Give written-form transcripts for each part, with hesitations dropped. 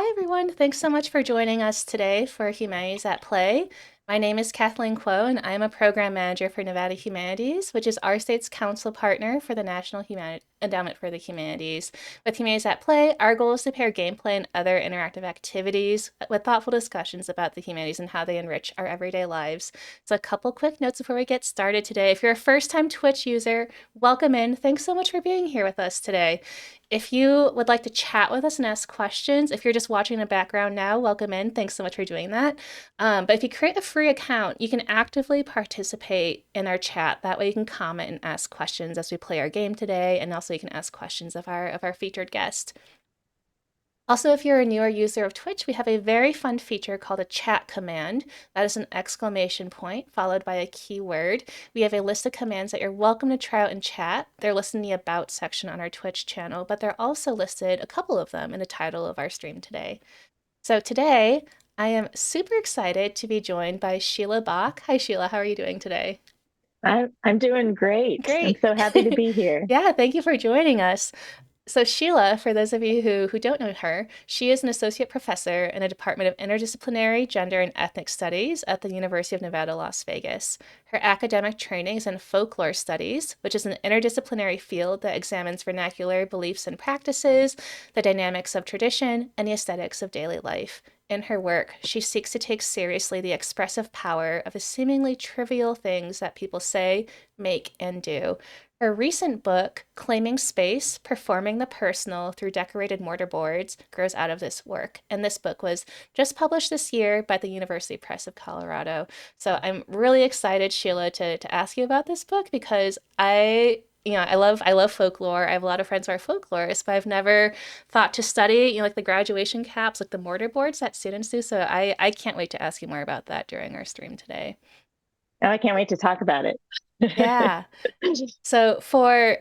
Hi, everyone. Thanks so much for joining us today for Humanities at Play. My name is Kathleen Kuo, and I'm a program manager for Nevada Humanities, which is our state's council partner for the National Endowment for the Humanities. With Humanities at Play, our goal is to pair gameplay and other interactive activities with thoughtful discussions about the humanities and how they enrich our everyday lives. So a couple quick notes before we get started today. If you're a first-time Twitch user, welcome in. Thanks so much for being here with us today. If you would like to chat with us and ask questions, if you're just watching in the background now, welcome in. Thanks so much for doing that. But if you create a free account, you can actively participate in our chat. That way you can comment and ask questions as we play our game today, and also you can ask questions of our featured guest. Also, if you're a newer user of Twitch, we have a very fun feature called a chat command. That is an exclamation point followed by a keyword. We have a list of commands that you're welcome to try out in chat. They're listed in the About section on our Twitch channel, but they're also listed, a couple of them, in the title of our stream today. So today, I am super excited to be joined by Sheila Bock. Hi, Sheila. How are you doing today? I'm doing great. I'm Great. so happy to be here. Yeah, thank you for joining us. So Sheila, for those of you who don't know her, she is an associate professor in the Department of Interdisciplinary, Gender, and Ethnic Studies at the University of Nevada, Las Vegas. Her academic training is in folklore studies, which is an interdisciplinary field that examines vernacular beliefs and practices, the dynamics of tradition, and the aesthetics of daily life. In her work, she seeks to take seriously the expressive power of the seemingly trivial things that people say, make, and do. Her recent book, Claiming Space, Performing the Personal Through Decorated Mortarboards, grows out of this work. And this book was just published this year by the University Press of Colorado. So I'm really excited, Sheila, to ask you about this book because I love folklore. I have a lot of friends who are folklorists, but I've never thought to study, like the graduation caps, like the mortarboards that students do. So I can't wait to ask you more about that during our stream today. Oh, I can't wait to talk about it. Yeah. So for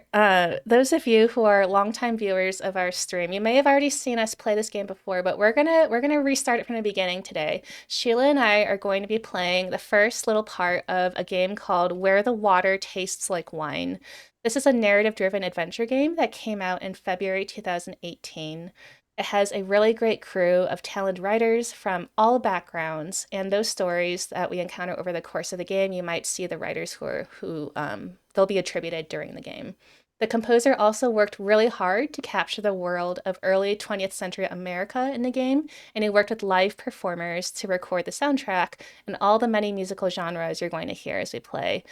those of you who are longtime viewers of our stream, you may have already seen us play this game before, but we're gonna restart it from the beginning today. Sheila and I are going to be playing the first little part of a game called Where the Water Tastes Like Wine. This is a narrative-driven adventure game that came out in February 2018. It has a really great crew of talented writers from all backgrounds, and those stories that we encounter over the course of the game, you might see the writers who they'll be attributed during the game. The composer also worked really hard to capture the world of early 20th century America in the game, and he worked with live performers to record the soundtrack and all the many musical genres you're going to hear as we play.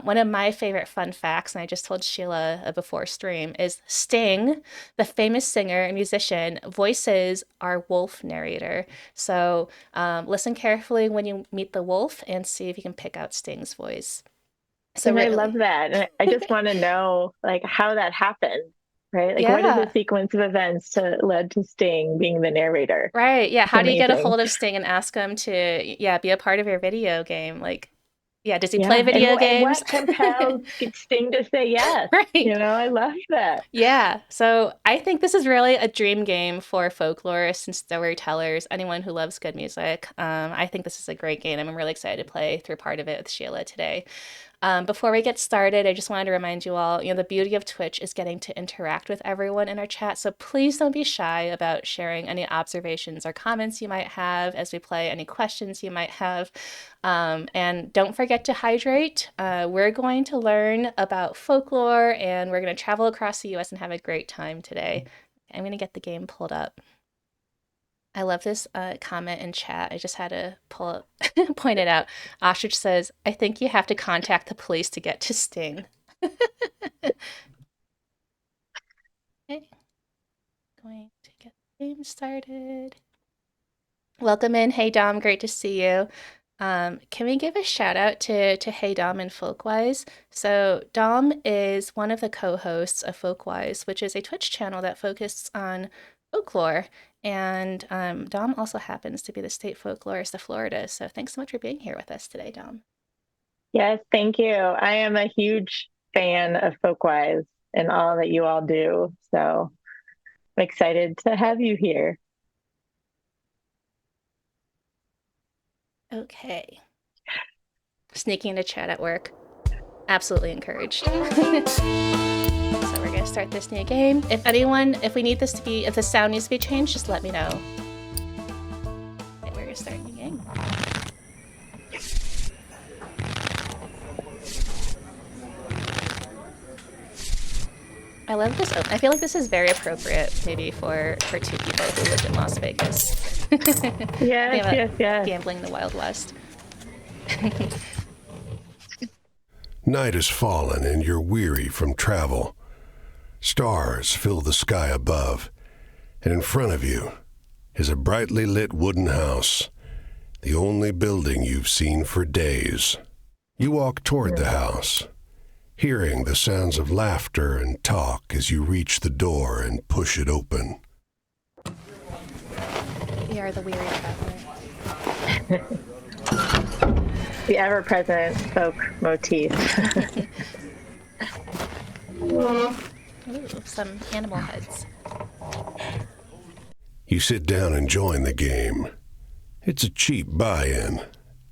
One of my favorite fun facts, and I just told Sheila before stream, is Sting, the famous singer and musician, voices our wolf narrator. So listen carefully when you meet the wolf and see if you can pick out Sting's voice. So And I love really, that. And I just want to know like how that happened, right? Like what is the yeah, sequence of events to led to Sting being the narrator? right. Yeah, It's how do you get a amazing. hold of Sting and ask him to, yeah, be a part of your video game? Like, yeah, does he play Yeah. And video and games? what compelled Sting to say yes? Right. I love that. Yeah, so I think this is really a dream game for folklorists and storytellers, anyone who loves good music. I think this is a great game. I'm really excited to play through part of it with Sheila today. Before we get started, I just wanted to remind you all, the beauty of Twitch is getting to interact with everyone in our chat. So please don't be shy about sharing any observations or comments you might have as we play, any questions you might have. And don't forget to hydrate. We're going to learn about folklore and we're going to travel across the US and have a great time today. I'm going to get the game pulled up. I love this comment in chat. I just had to point it out. Ostrich says, I think you have to contact the police to get to Sting. Okay, going to get the game started. Welcome in. Hey Dom, great to see you. Can we give a shout out to Hey Dom and Folkwise? So Dom is one of the co-hosts of Folkwise, which is a Twitch channel that focuses on folklore. And Dom also happens to be the state folklorist of Florida. So thanks so much for being here with us today, Dom. Yes, thank you. I am a huge fan of Folkwise and all that you all do. So I'm excited to have you here. Okay. Sneaking into chat at work. Absolutely encouraged. So we're gonna start this new game. If the sound needs to be changed, just let me know. start a new game. I love this. I feel like this is very appropriate, maybe for two people who live in Las Vegas. Yes. Gambling the Wild West. Night has fallen and you're weary from travel. Stars fill the sky above, and in front of you is a brightly lit wooden house, the only building you've seen for days. You walk toward the house, hearing the sounds of laughter and talk as you reach the door and push it open. We are the weary traveler. The ever-present folk motif. Ooh, some animal heads. You sit down and join the game. It's a cheap buy-in,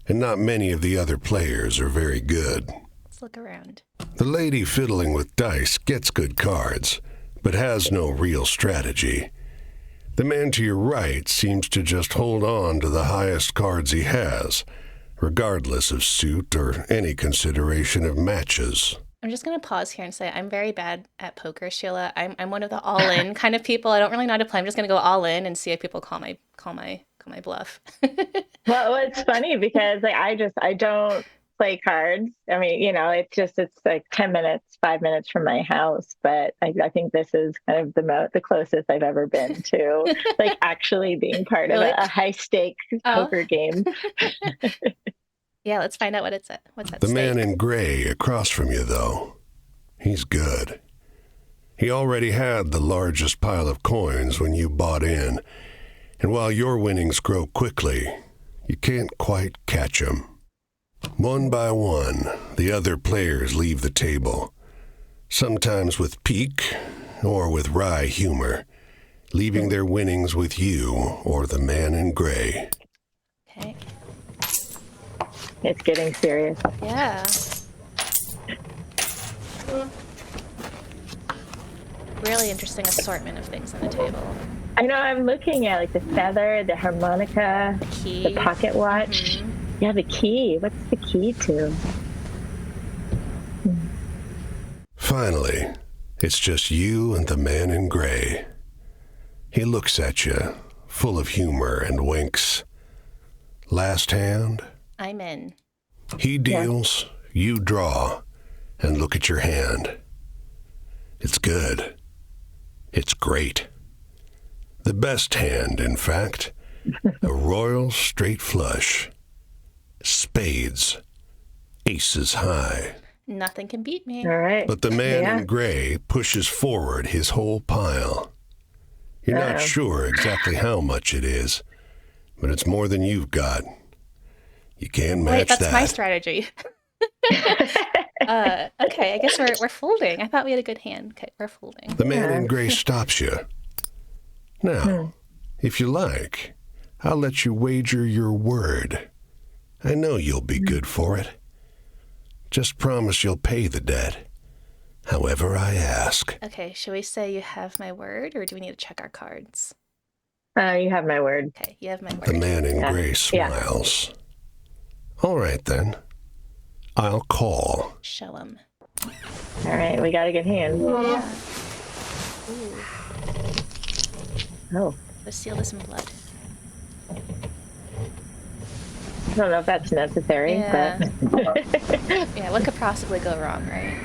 and not many of the other players are very good. Let's look around. The lady fiddling with dice gets good cards, but has no real strategy. The man to your right seems to just hold on to the highest cards he has, regardless of suit or any consideration of matches. I'm just going to pause here and say I'm very bad at poker, Sheila. I'm one of the all-in kind of people. I don't really know how to play. I'm just going to go all in and see if people call my bluff. Well, it's funny because I don't play cards. I mean, it's like 10 minutes, 5 minutes from my house, but I think this is kind of the closest I've ever been to like actually being part of a high stakes poker game. Yeah, let's find out what's at stake. The man in gray across from you, though, he's good. He already had the largest pile of coins when you bought in, and while your winnings grow quickly, you can't quite catch him. One by one, the other players leave the table, sometimes with pique or with wry humor, leaving their winnings with you or the man in gray. Okay. It's getting serious. Yeah. Really interesting assortment of things on the table. I know, I'm looking at like the feather, the harmonica, The key. the pocket watch. Mm-hmm. Yeah, the key. What's the key to? Finally, it's just you and the man in gray. He looks at you, full of humor, and winks. Last hand? I'm in. He deals, you draw, and look at your hand. It's good. It's great. The best hand, in fact. A royal straight flush. Spades. Aces high. Nothing can beat me. All right. But the man in gray pushes forward his whole pile. You're not sure exactly how much it is, but it's more than you've got. You can't match that. Wait, that's my strategy. Okay, I guess we're folding. I thought we had a good hand. Okay, we're folding. The man in gray stops you. Now, if you like, I'll let you wager your word. I know you'll be good for it. Just promise you'll pay the debt, however I ask. Okay, should we say you have my word, or do we need to check our cards? You have my word. Okay, you have my word. The man in gray smiles. All right, then. I'll call. Show him. All right, we got a good hand. Yeah. Ooh. Oh, Let's seal this in blood. I don't know if that's necessary, Yeah. but Yeah, what could possibly go wrong, right?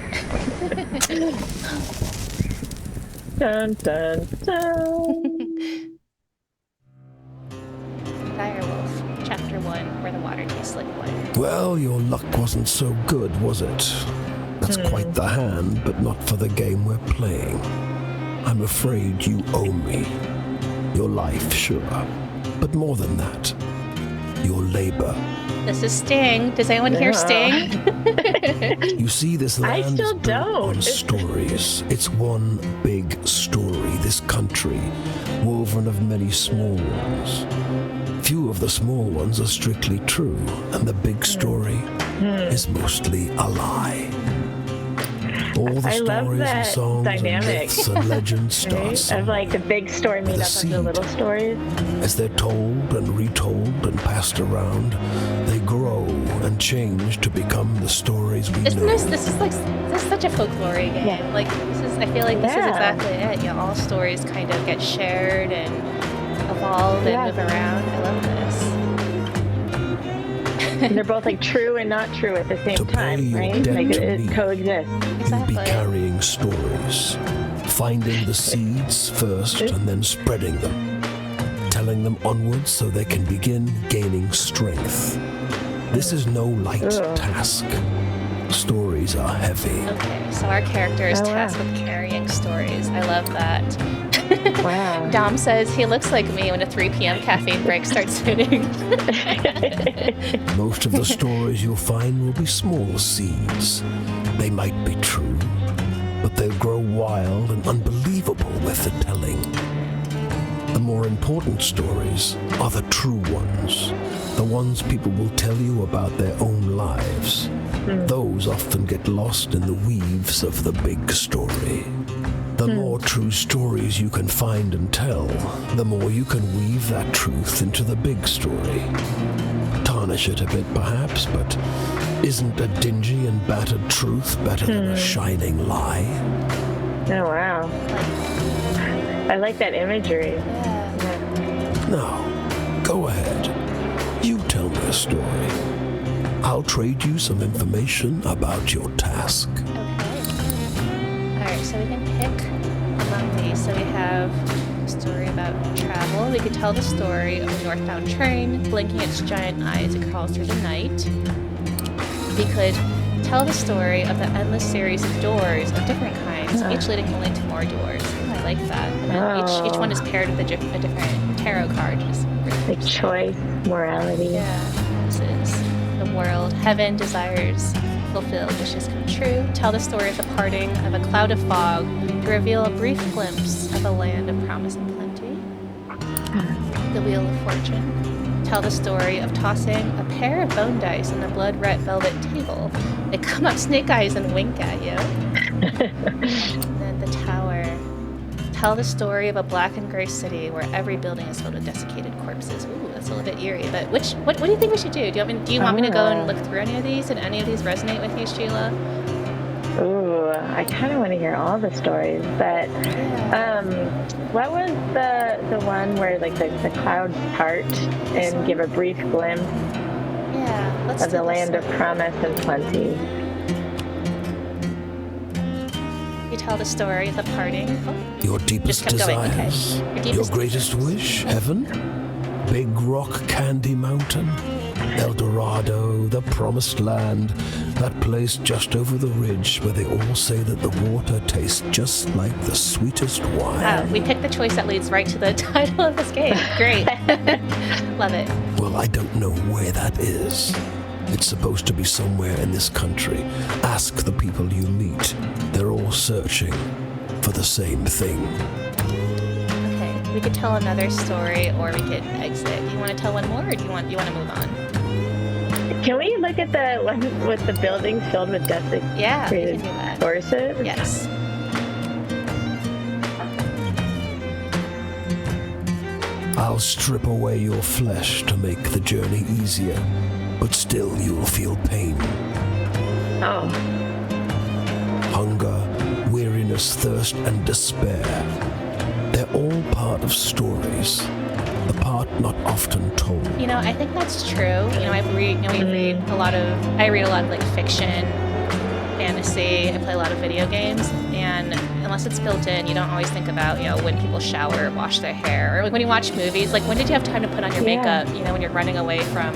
dun dun dun. Direwolf, Chapter 1, Where the Water Tastes Like Blood. Well, your luck wasn't so good, was it? That's quite the hand, but not for the game we're playing. I'm afraid you owe me. Your life, sure. But more than that, your labor. This is Sting. Does anyone hear Sting? You see, this I land still is built don't. on stories. It's one big story, this country, woven of many small ones. Few of the small ones are strictly true, and the big story is mostly a lie. All the I love stories and that songs dynamic. and myths and legends start Right? Of somewhere. like the big story made The up of the little seed. stories. As they're told and retold and passed around, they grow and change to become the stories we Isn't know. this is such a folklore game. Yeah. Like I feel like this is Yeah. exactly it. You know, all stories kind of get shared and evolve and Yeah. move around. I love this. And they're both like true and not true at the same To pay time, your right? debt Like to it me. coexists. You'll be Exactly. carrying stories, finding the seeds first and then spreading them, telling them onwards so they can begin gaining strength. This is no light Ugh. task. Stories are heavy. Okay, so our character is Oh, wow. tasked with carrying stories. I love that. Wow. Dom says he looks like me when a 3 p.m. caffeine break starts hitting. Most of the stories you'll find will be small seeds. They might be true, but they'll grow wild and unbelievable with the telling. The more important stories are the true ones, the ones people will tell you about their own lives. Those often get lost in the weaves of the big story. The more true stories you can find and tell, the more you can weave that truth into the big story. Tarnish it a bit, perhaps, but isn't a dingy and battered truth better than a shining lie? Oh, wow. I like that imagery. Yeah. Now, go ahead. You tell me a story. I'll trade you some information about your task. Okay. Alright, so we can pick among these. So we have a story about travel. We could tell the story of a northbound train blinking its giant eyes as it crawls through the night. We could tell the story of the endless series of doors of different kinds, each leading only to more doors. Oh, I like that. And then each one is paired with a different tarot card. Which is really Like interesting. choice, morality. Yeah, this is the world. Heaven, desires fulfilled, wishes come true. Tell the story of the parting of a cloud of fog to reveal a brief glimpse of a land of promise and plenty. The wheel of fortune. Tell the story of tossing a pair of bone dice on a blood-red velvet table. They come up snake eyes and wink at you. And then the tower. Tell the story of a black and gray city where every building is filled with desiccated corpses. Ooh, that's a little bit eerie. But what do you think we should do? Do you want me to go and look through any of these? And any of these resonate with you, Sheila? Ooh, I kind of want to hear all the stories, but what was the one where like the clouds part and give a brief glimpse Yeah, let's of do the this land of one. promise and plenty? You tell the story of the parting. Oh, Your deepest kept going, okay. desires. Your Your deepest greatest wish, heaven? Big rock candy mountain? El Dorado, the promised land, that place just over the ridge where they all say that the water tastes just like the sweetest wine. we picked the choice that leads right to the title of this game. Great. Love it. Well, I don't know where that is. It's supposed to be somewhere in this country. Ask the people you meet. They're all searching for the same thing. Okay, we could tell another story, or we could exit. Do you want to tell one more, or do you want to move on? Can we look at the one with the buildings filled with Yeah, we can desiccated do that. horses? Yes. I'll strip away your flesh to make the journey easier, but still you'll feel pain. Oh, Hunger, weariness, thirst, and despair. They're all part of stories, the part not often told. You know, I think that's true. I read a lot of like fiction, fantasy. I play a lot of video games, and unless it's built in, you don't always think about, when people shower or wash their hair, or like when you watch movies, like when did you have time to put on your Yeah. makeup, when you're running away from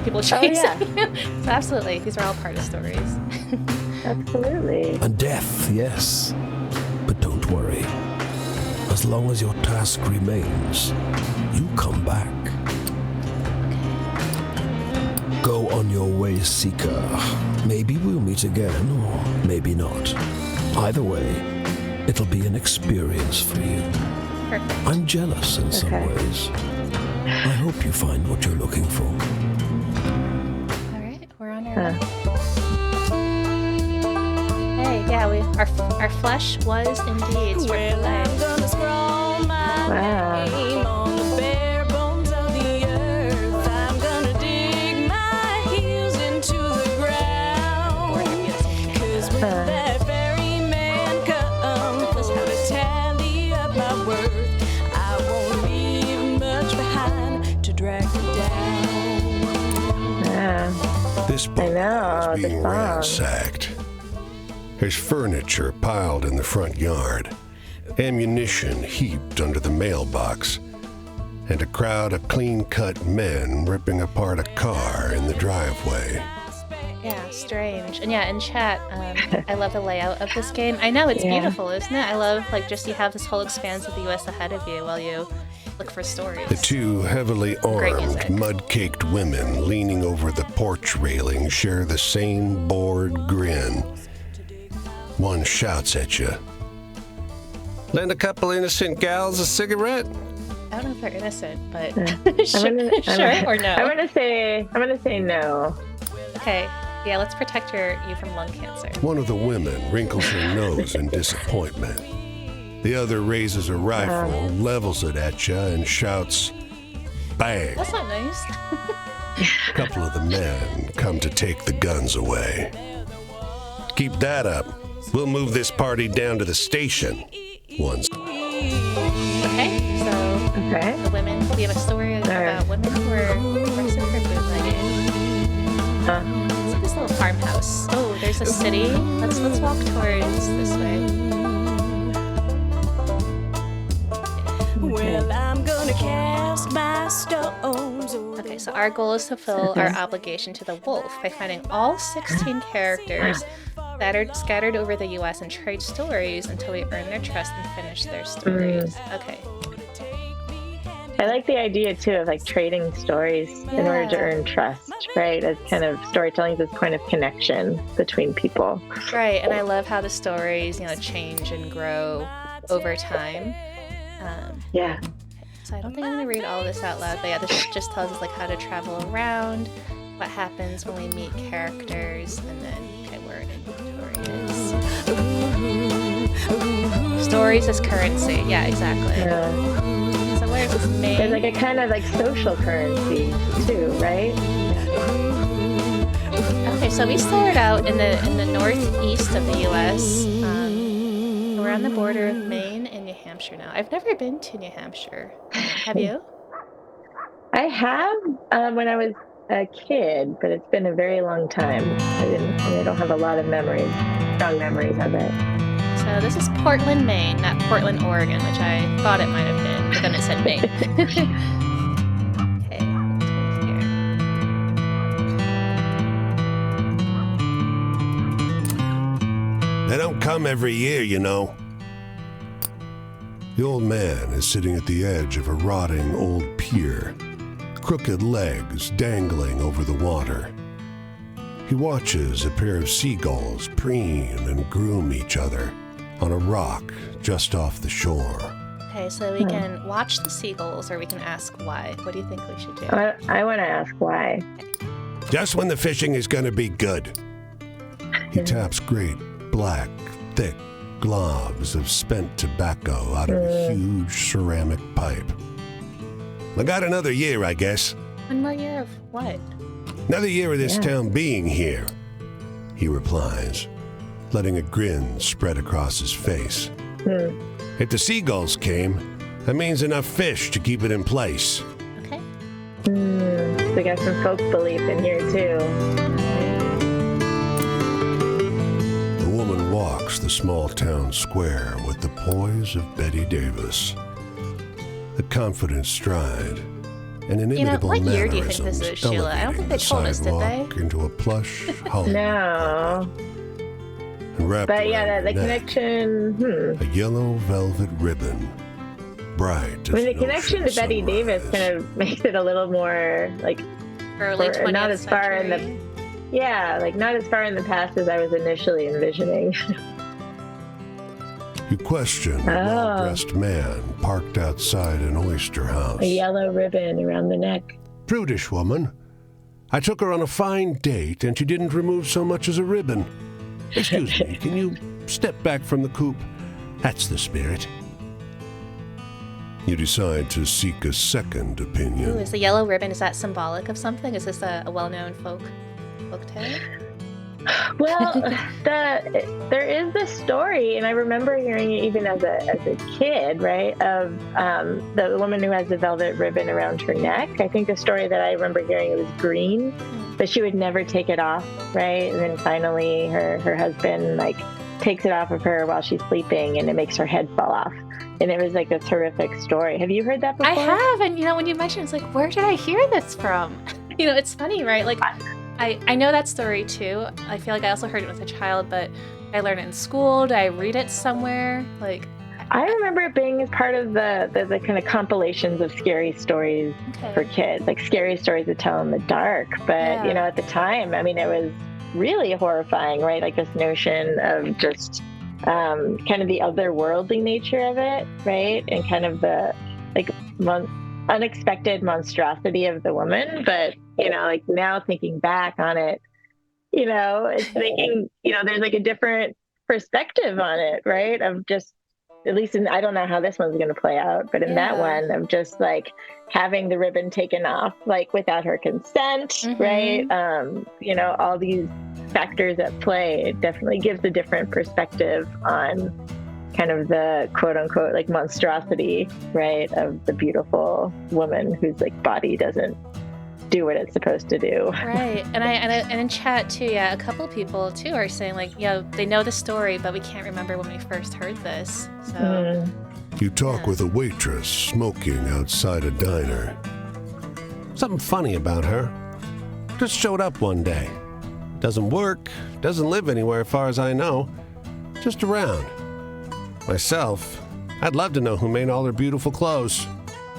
people chasing yeah. you. So absolutely, these are all part of stories. absolutely. And death, yes. But don't worry. As long as your task remains, you come back. Go on your way, Seeker. Maybe we'll meet again, or maybe not. Either way, it'll be an experience for you. Perfect. I'm jealous in some Okay. ways. I hope you find what you're looking for. All right, we're on our way. Hey, yeah, Our flesh was indeed Well, I'm play. gonna scroll my Wow. name on the bare bones of the earth. I'm gonna dig my heels into the ground. 'Cause when that ferryman comes to tally up my worth, I won't leave much behind to drag me down. Yeah. This boat know, was the being song. ransacked. There's furniture piled in the front yard, ammunition heaped under the mailbox, and a crowd of clean-cut men ripping apart a car in the driveway. Yeah, strange. And yeah, in chat, I love the layout of this game. I know it's Yeah. beautiful, isn't it? I love just you have this whole expanse of the U.S. ahead of you while you look for stories. The two heavily Great armed, music. mud-caked women leaning over the porch railing share the same bored grin. One shouts at you. Lend a couple innocent gals a cigarette? I don't know if they're innocent, but I'm or no. I'm gonna say no. Okay, yeah, let's protect you from lung cancer. One of the women wrinkles her nose in disappointment. The other raises a rifle, levels it at you, and shouts, "Bang!" That's not nice. A couple of the men come to take the guns away. Keep that up. We'll move this party down to the station. One's Okay, so Okay. the women, we have a story about women who were arrested for bootlegging. It's this little farmhouse. Oh, there's a city. Let's walk towards this way. Well, I'm gonna cast my stones. Okay, so our goal is to fulfill our obligation to the wolf by finding all 16 characters that are scattered over the U.S. and trade stories until we earn their trust and finish their stories. Okay. I like the idea too of trading stories in order to Yeah. earn trust, right? As kind of storytelling, this kind of connection between people. Right, and I love how the stories, change and grow over time. Yeah. So I don't think I'm going to read all of this out loud, but yeah, this just tells us how to travel around, what happens when we meet characters, and then where an inventory is. Stories as currency. Yeah, exactly. So where's this main? There's a kind of social currency too, right? Okay, so we started out in the northeast of the U.S. We're on the border of Maine and New Hampshire now. I've never been to New Hampshire. Have you? I have when I was a kid, but it's been a very long time. I don't have a lot of strong memories of it. So this is Portland, Maine, not Portland, Oregon, which I thought it might have been, but then it said Maine. Okay, let's go here. They don't come every year, you know. The old man is sitting at the edge of a rotting old pier, crooked legs dangling over the water. He watches a pair of seagulls preen and groom each other on a rock just off the shore. Okay, so we can watch the seagulls or we can ask why. What do you think we should do? I want to ask why. Just when the fishing is going to be good. He taps great, black, thick globs of spent tobacco out of a huge ceramic pipe. I got another year, I guess. One more year of what? Another year of this town being here, he replies, letting a grin spread across his face. If the seagulls came, that means enough fish to keep it in place. Okay. So we got some folk belief in here too. The woman walks the small town square with the poise of Betty Davis, the confident stride, and inimitable what year do you think this mannerisms is, Sheila? I don't think they elevating told the us, did they? sidewalk into a plush Hollywood No. and wrapped But around yeah, her the neck, connection. a yellow velvet ribbon, bright as The an connection ocean to Betty Davis sunrise. kind of makes it a little more Early 20th not as far in century. not as far in the past as I was initially envisioning. You question a well-dressed man parked outside an oyster house. A yellow ribbon around the neck. Prudish woman. I took her on a fine date and she didn't remove so much as a ribbon. Excuse me, can you step back from the coop. That's the spirit. You decide to seek a second opinion. Ooh, is the yellow ribbon, is that symbolic of something? Is this a well-known folk tale? Well, there is this story, and I remember hearing it even as a kid, right? Of the woman who has the velvet ribbon around her neck. I think the story that I remember hearing, it was green, but she would never take it off, right? And then finally, her husband like takes it off of her while she's sleeping, and it makes her head fall off. And it was like this horrific story. Have you heard that before? I have, and when you mentioned, it's like, where did I hear this from? It's funny, right? Like, I know that story too. I feel like I also heard it as a child, but I learned it in school. Did I read it somewhere? Like, I remember it being as part of the kind of compilations of scary stories for kids, like scary stories to tell in the dark. But, at the time, I mean, it was really horrifying, right? Like this notion of just kind of the otherworldly nature of it, right? And kind of the like unexpected monstrosity of the woman. But, like now thinking back on it, it's thinking, there's like a different perspective on it, right? Of just, at least I don't know how this one's going to play out, but in that one of just like having the ribbon taken off, like without her consent, right? All these factors at play, it definitely gives a different perspective on kind of the quote unquote like monstrosity, right? Of the beautiful woman whose like body doesn't do what it's supposed to do. Right. And in chat too, a couple people too are saying like, they know the story, but we can't remember when we first heard this. So You talk with a waitress smoking outside a diner. Something funny about her. Just showed up one day. Doesn't work, doesn't live anywhere as far as I know. Just around. Myself, I'd love to know who made all her beautiful clothes.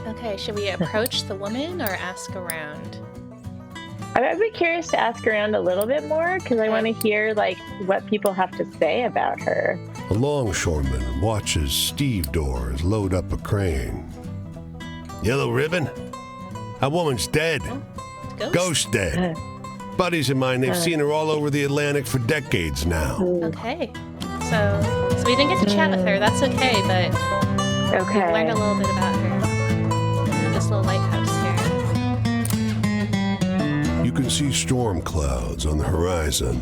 Okay, should we approach the woman or ask around? I'd be curious to ask around a little bit more because I want to hear like what people have to say about her. A longshoreman watches stevedores load up a crane. Yellow ribbon? That woman's dead. Ghost dead. Buddies of mine, they've seen her all over the Atlantic for decades now. Okay. So we didn't get to chat with her. That's okay, but we learned a little bit about her. This little lighthouse here. You can see storm clouds on the horizon,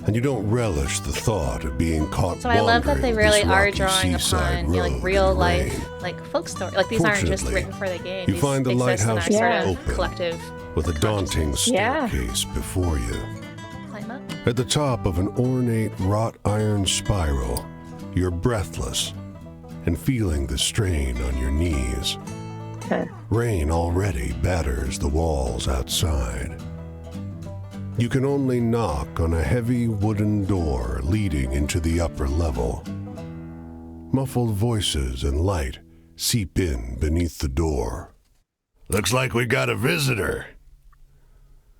and you don't relish the thought of being caught. So I love that they really are drawing upon like real life, like folk story. Like these aren't just written for the game. You find the lighthouse open collective with a daunting staircase before you. Climb up. At the top of an ornate wrought iron spiral, you're breathless and feeling the strain on your knees. Rain already batters the walls outside. You can only knock on a heavy wooden door leading into the upper level. Muffled voices and light seep in beneath the door. Looks like we got a visitor.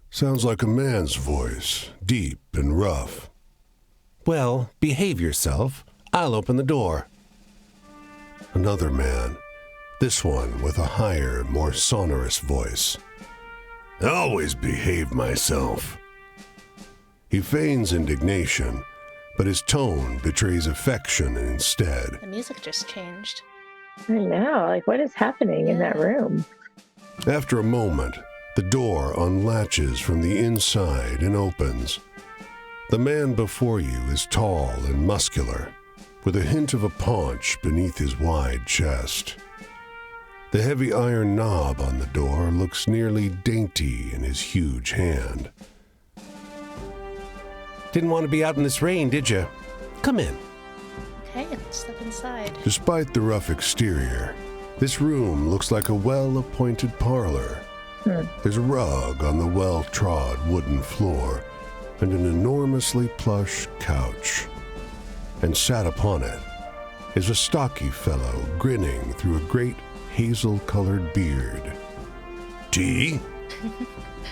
Sounds like a man's voice, deep and rough. Well, behave yourself. I'll open the door. Another man, this one with a higher, more sonorous voice. I always behave myself. He feigns indignation, but his tone betrays affection instead. The music just changed. I know, like what is happening in that room? After a moment, the door unlatches from the inside and opens. The man before you is tall and muscular, with a hint of a paunch beneath his wide chest. The heavy iron knob on the door looks nearly dainty in his huge hand. Didn't want to be out in this rain, did you? Come in. Okay, let's step inside. Despite the rough exterior, this room looks like a well-appointed parlor. There's a rug on the well-trod wooden floor and an enormously plush couch. And sat upon it is a stocky fellow grinning through a great hazel-colored beard. Tea?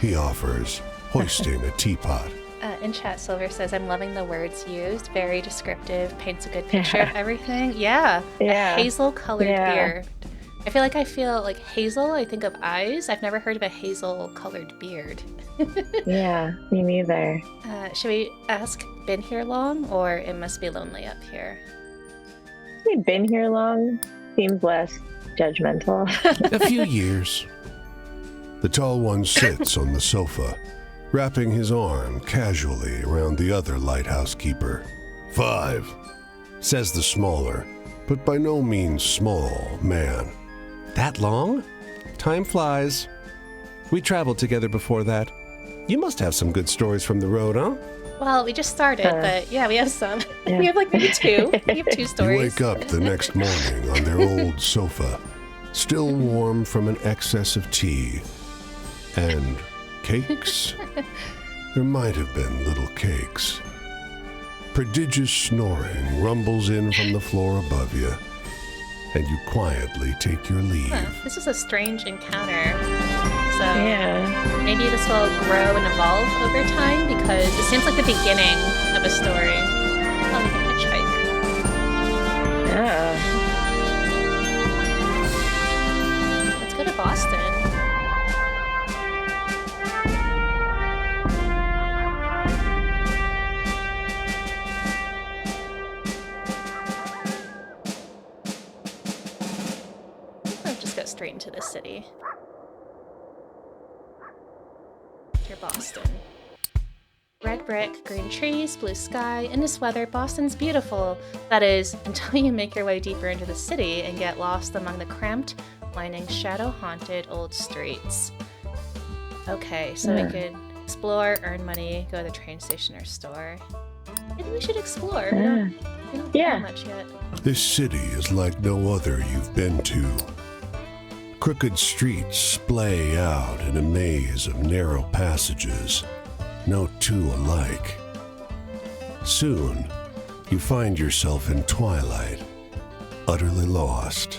He offers, hoisting a teapot. In chat, Silver says, I'm loving the words used. Very descriptive, paints a good picture of everything. Yeah. A hazel-colored beard. I feel like hazel. I think of eyes. I've never heard of a hazel-colored beard. Yeah, me neither. Should we ask, been here long, or it must be lonely up here? We've been here long. Seems less judgmental. A few years. The tall one sits on the sofa, wrapping his arm casually around the other lighthouse keeper. 5, says the smaller, but by no means small, man. That long? Time flies. We traveled together before that. You must have some good stories from the road, huh? Well, we just started, but yeah, we have some. Yeah. We have like maybe 2. We have 2 You stories. wake up the next morning on their old sofa, still warm from an excess of tea. And cakes? There might have been little cakes. Prodigious snoring rumbles in from the floor above you, and you quietly take your leave. This is a strange encounter. So Yeah. maybe this will grow and evolve over time because it seems like the beginning of a story. Oh, we can hitchhike. Yeah. Let's go to Boston. I'll just go straight into the city. Dear Boston. Red brick, green trees, blue sky. In this weather, Boston's beautiful. That is, until you make your way deeper into the city and get lost among the cramped, winding, shadow-haunted old streets. Okay, so we could explore, earn money, go to the train station or store. Maybe we should explore. We don't Yeah. know much yet. This city is like no other you've been to. Crooked streets splay out in a maze of narrow passages, no two alike. Soon, you find yourself in twilight, utterly lost.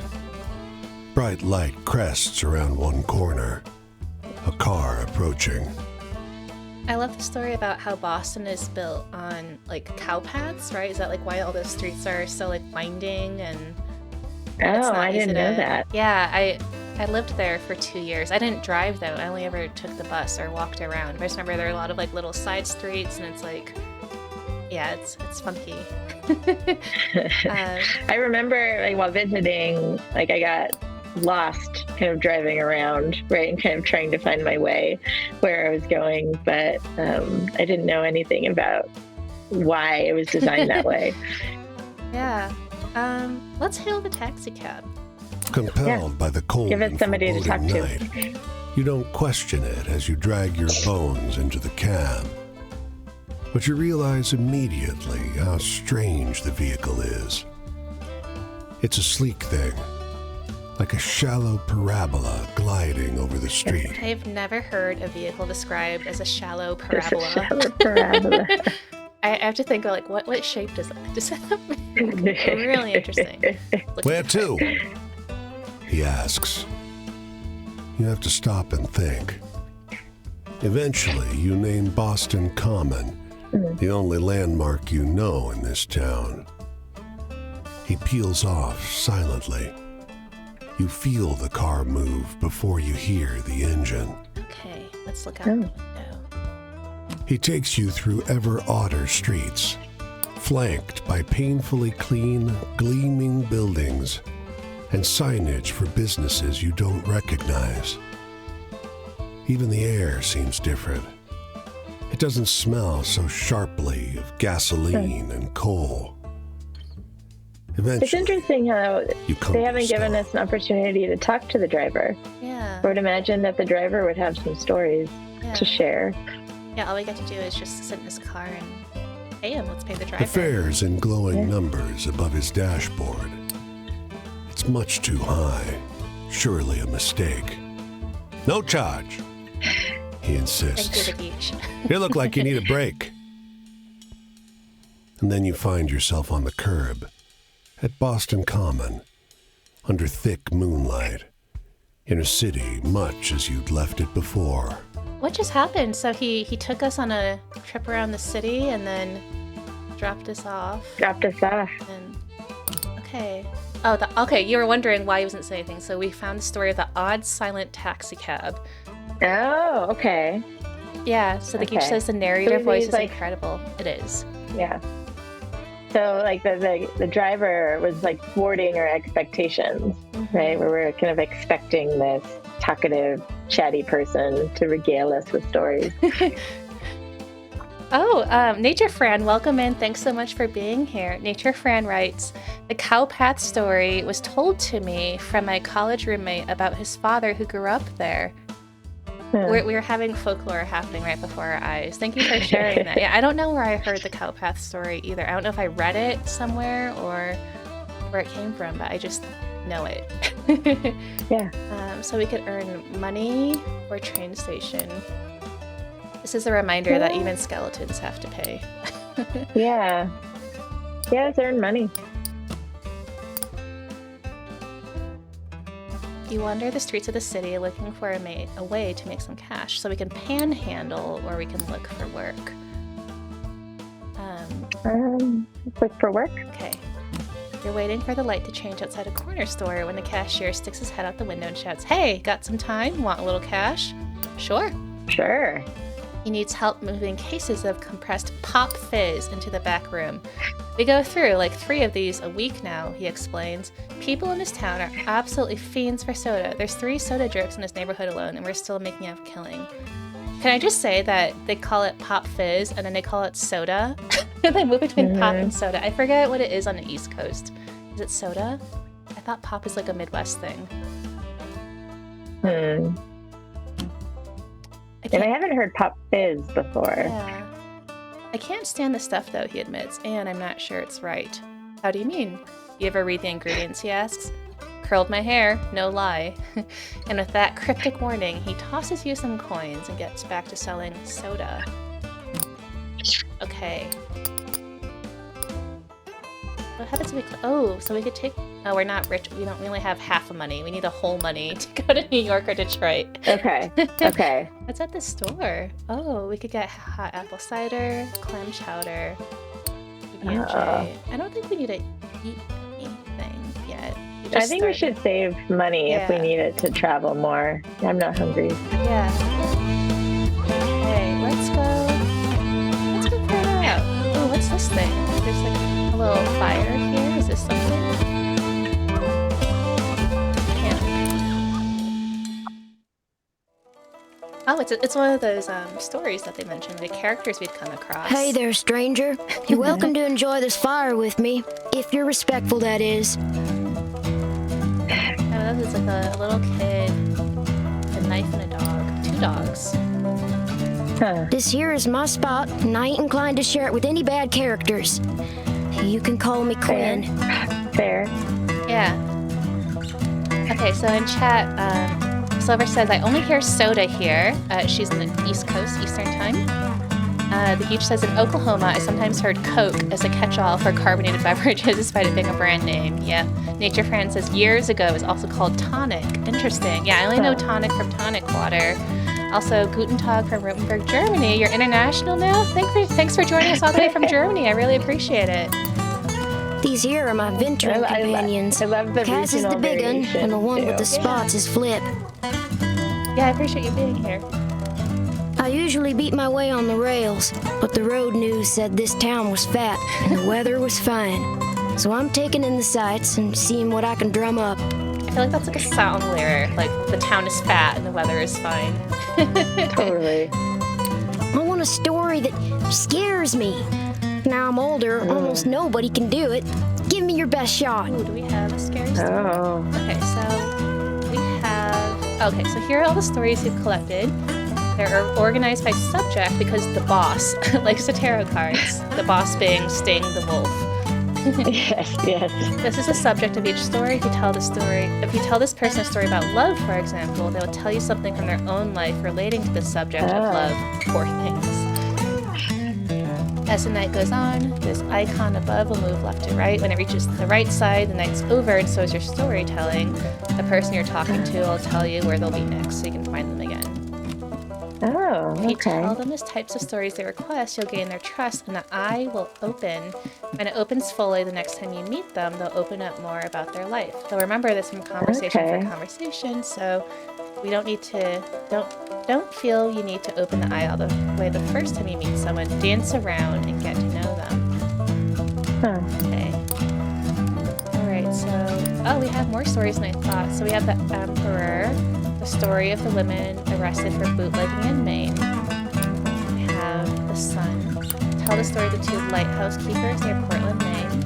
Bright light crests around one corner, a car approaching. I love the story about how Boston is built on like cow paths, right? Is that like why all those streets are so like winding and it's Oh, not I easy didn't know that. Yeah, I lived there for 2 years. I didn't drive though. I only ever took the bus or walked around. But I just remember there are a lot of like little side streets and it's like, yeah, it's funky. I remember like while visiting, like I got lost kind of driving around, right, and kind of trying to find my way where I was going, but I didn't know anything about why it was designed that way. Yeah. Let's hail the taxi cab. Compelled by the cold Give us and somebody to talk foreboding to. night, you don't question it as you drag your bones into the cab. But you realize immediately how strange the vehicle is. It's a sleek thing, like a shallow parabola gliding over the street. I've never heard a vehicle described as a shallow It's a parabola. shallow parabola. I have to think like what shape does that? Does that have really interesting. Where to? He asks. You have to stop and think. Eventually, you name Boston Common, the only landmark you know in this town. He peels off silently. You feel the car move before you hear the engine. Okay, let's look out the window. He takes you through ever odder streets, flanked by painfully clean, gleaming buildings and signage for businesses you don't recognize. Even the air seems different. It doesn't smell so sharply of gasoline and coal. It's Eventually, interesting how you come they to a haven't given stop. us an opportunity to talk to the driver. Yeah. I would imagine that the driver would have some stories Yeah. to share. Yeah, all we get to do is just sit in his car and pay him. Let's pay the driver. The fares in glowing numbers above his dashboard. It's much too high. Surely a mistake. No charge, he Thank insists. you, the beach. You look like you need a break. And then you find yourself on the curb at Boston Common, under thick moonlight, in a city much as you'd left it before. What just happened? So he took us on a trip around the city and then dropped us off. Dropped us off. And okay, Oh, okay. You were wondering why he wasn't saying anything. So we found the story of the odd silent taxi cab. Oh, okay. Yeah. So the geek Okay. says the narrator So voice he's is incredible. It is. Yeah. So like the driver was like thwarting our expectations, right? Where we're kind of expecting this talkative, chatty person to regale us with stories. Oh, Nature Fran, welcome in. Thanks so much for being here. Nature Fran writes, the cowpath story was told to me from my college roommate about his father who grew up there. We were having folklore happening right before our eyes. Thank you for sharing that. Yeah, I don't know where I heard the cowpath story either. I don't know if I read it somewhere or where it came from, but I just know it. Yeah. So we could earn money or train station. This is a reminder that even skeletons have to pay. Yeah. Yeah, it's earned money. You wander the streets of the city looking for a way to make some cash, so we can panhandle or we can look for work. Look for work. Okay. You're waiting for the light to change outside a corner store when the cashier sticks his head out the window and shouts, "Hey, got some time? Want a little cash?" Sure. Sure. He needs help moving cases of compressed pop fizz into the back room. We go through like 3 of these a week now, he explains. People in this town are absolutely fiends for soda. There's 3 soda jerks in this neighborhood alone, and we're still making a killing. Can I just say that they call it pop fizz, and then they call it soda? They move between pop and soda. I forget what it is on the East Coast. Is it soda? I thought pop is like a Midwest thing. And I haven't heard pop fizz before. Yeah. I can't stand the stuff, though, he admits, and I'm not sure it's right. How do you mean? You ever read the ingredients, he asks? Curled my hair, no lie. And with that cryptic warning, he tosses you some coins and gets back to selling soda. Okay. What happens if we... Oh, so we could take... Oh, we're not rich. We only have half a money. We need the whole money to go to New York or Detroit. Okay. Okay. What's at the store? Oh, we could get hot apple cider, clam chowder, PB&J. I don't think we need to eat anything yet. I think we should save money if we need it to travel more. I'm not hungry. Yeah. Okay, let's go figure it out. Oh, what's this thing? There's like a little fire here. Is this something? Oh, it's one of those stories that they mentioned, the characters we'd come across. Hey there, stranger. You're welcome to enjoy this fire with me, if you're respectful, that is. Oh, that was like a little kid, a knife and a dog. 2 dogs. This here is my spot, and I ain't inclined to share it with any bad characters. You can call me Quinn. Fair. Yeah. Okay, so in chat, Silver says, I only hear soda here. She's in the East Coast, Eastern Time. The Huge says, in Oklahoma, I sometimes heard Coke as a catch-all for carbonated beverages, despite it being a brand name. Yeah. Nature Fran says, years ago, it was also called tonic. Interesting. Yeah, I only know tonic from tonic water. Also, Guten Tag from Rotenburg, Germany. You're international now? Thanks for joining us all the way from Germany. I really appreciate it. These here are my venturing companions. I love the Cass is the big one, variation, and the one with the too. spots is Flip. Yeah, I appreciate you being here. I usually beat my way on the rails, but the road news said this town was fat and the weather was fine. So I'm taking in the sights and seeing what I can drum up. I feel like that's like a song lyric, like the town is fat and the weather is fine. Totally. I want a story that scares me. Now I'm older, almost nobody can do it. Give me your best shot. Ooh, do we have a scary story? Oh. Okay, so we have... Okay, so here are all the stories we've collected. They're organized by subject because the boss likes the tarot cards. The boss being Sting the Wolf. Yes, yes. This is the subject of each story. If you tell this person a story about love, for example, they will tell you something from their own life relating to the subject of love. Poor things. As the night goes on, this icon above will move left to right. When it reaches the right side, the night's over, and so is your storytelling. The person you're talking to will tell you where they'll be next, so you can find them again. Oh, If you okay. tell them the types of stories they request, you'll gain their trust, and the eye will open. When it opens fully, the next time you meet them, they'll open up more about their life. They'll remember this from conversation Okay. for conversation, so we don't need to, don't feel you need to open the eye all the way the first time you meet someone. Dance around and get to know them. Huh. Okay. All right, so, we have more stories than I thought. So we have the Emperor, the story of the women arrested for bootlegging in Maine. We have the Sun, tell the story of the two lighthouse keepers near Portland, Maine.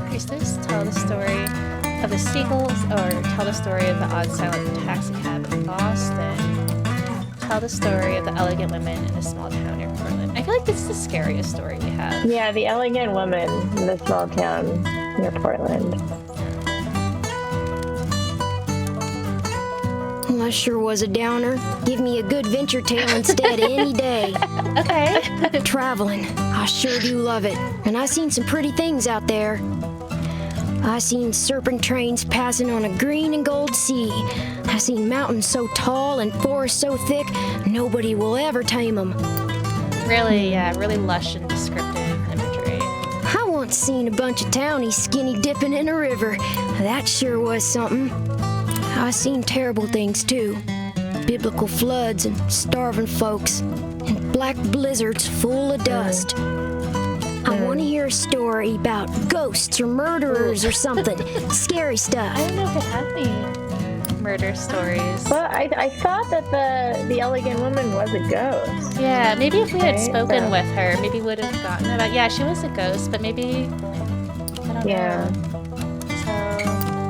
Priestess, tell the story of the Seagulls, or tell the story of the odd silent taxi cab in Boston. Tell the story of the elegant women in a small town near Portland. I feel like this is the scariest story we have. Yeah, the elegant woman in the small town near Portland. Well, that sure was a downer. Give me a good venture tale instead any day. Okay. Traveling, I sure do love it. And I seen some pretty things out there. I seen serpent trains passing on a green and gold sea. I seen mountains so tall and forests so thick, nobody will ever tame them. Really, really lush and descriptive imagery. I once seen a bunch of townies skinny dipping in a river. That sure was something. I seen terrible things too. Biblical floods and starving folks and black blizzards full of dust. I want to hear a story about ghosts or murderers or something. Scary stuff. I don't know if it had any murder stories. Well, I thought that the elegant woman was a ghost. Yeah, maybe if we had Right, spoken so- with her, maybe we would have gotten about. Yeah, she was a ghost, but maybe I don't Yeah. know.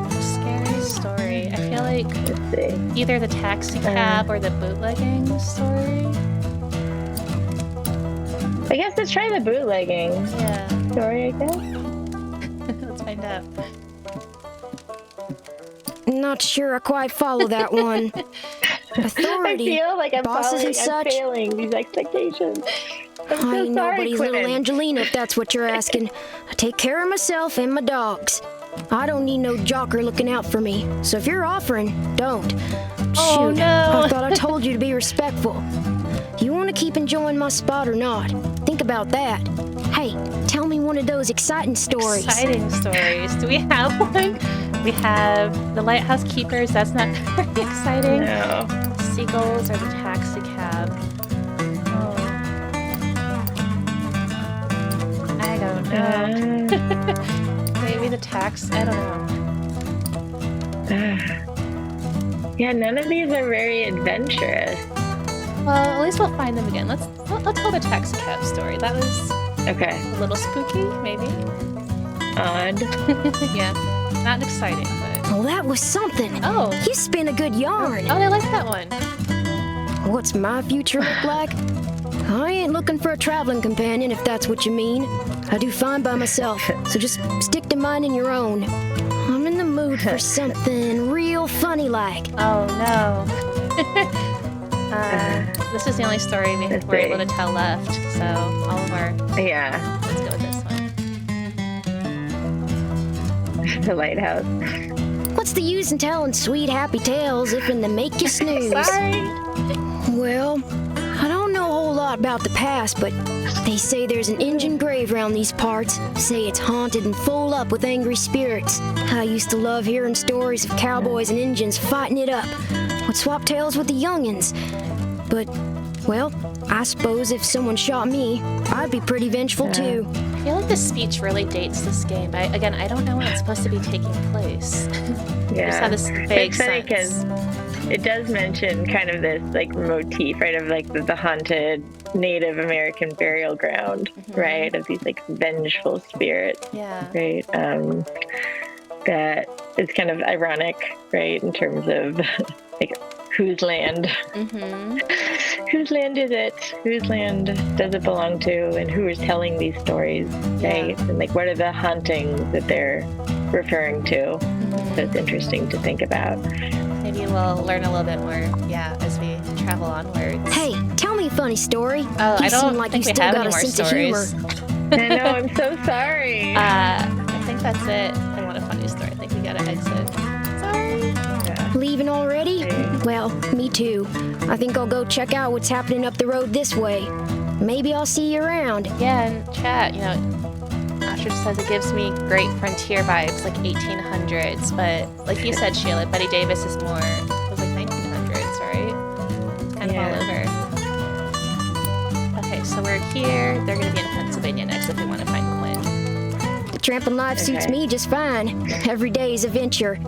So, scary story. I feel like Let's see. either the taxi cab or the bootlegging story. I guess let's try the bootlegging Yeah, story, I guess. let's find out. Not sure I quite follow that one. I Authority, feel like I'm bosses and I'm such. failing these expectations. I'm so I ain't sorry, nobody's Quinn. little Angelina, if that's what you're asking. I take care of myself and my dogs. I don't need no jocker looking out for me. So if you're offering, don't. Oh, Shoot, no. I thought I told you to be respectful. You want to keep enjoying my spot or not? Think about that. Hey, tell me one of those exciting stories. Exciting stories. Do we have one? We have the lighthouse keepers. That's not very exciting. No. Seagulls or the taxi cab. Oh. I don't know. Maybe the tax. I don't know. Yeah, none of these are very adventurous. Well, at least we'll find them again. Let's tell the taxi cab story. That was Okay. a little spooky, maybe. Odd. Yeah, not exciting, but Well, that was something. oh, You spin a good yarn. I like that one. What's my future look like? I ain't looking for a traveling companion, if that's what you mean. I do fine by myself, so just stick to minding your own. I'm in the mood for something real funny like. Oh no. This is the only story we're able to tell left, so all of our. Yeah. Let's go with this one. The lighthouse. What's the use in telling sweet, happy tales if in the make you snooze? Sorry. Well, I don't know a whole lot about the past, but they say there's an Injun grave around these parts. Say it's haunted and full up with angry spirits. I used to love hearing stories of cowboys and Injuns fighting it up. Would swap tales with the youngins. But, well, I suppose if someone shot me, I'd be pretty vengeful too. I feel like the speech really dates this game, but again, I don't know when it's supposed to be taking place. Yeah. Just have this vague It's funny sense. because it does mention kind of this like motif, right, of like the haunted Native American burial ground, right, of these like vengeful spirits, Yeah. right? That is kind of ironic, right, in terms of like whose land, whose land is it? Whose land does it belong to? And who is telling these stories, right? And like what are the hauntings that they're referring to? So it's interesting to think about. Maybe we'll learn a little bit more, as we travel onwards. Hey, tell me a funny story. Oh, You I don't seem like think you we still have got any a more sense of stories. humor. I know, I'm so sorry. I think that's it. I want a funny story. I think we gotta exit. Sorry. Leave leaving already? Well, me too. I think I'll go check out what's happening up the road this way. Maybe I'll see you around. Yeah, and chat, Asher says it gives me great frontier vibes, like 1800s, but like you said, Sheila, Betty Davis is more, it was like 1900s, right? It's kind of all over. Okay, so we're here. They're going to be in Pennsylvania next if we want to find Quinn. The tramping life suits me just fine. Every day is a venture.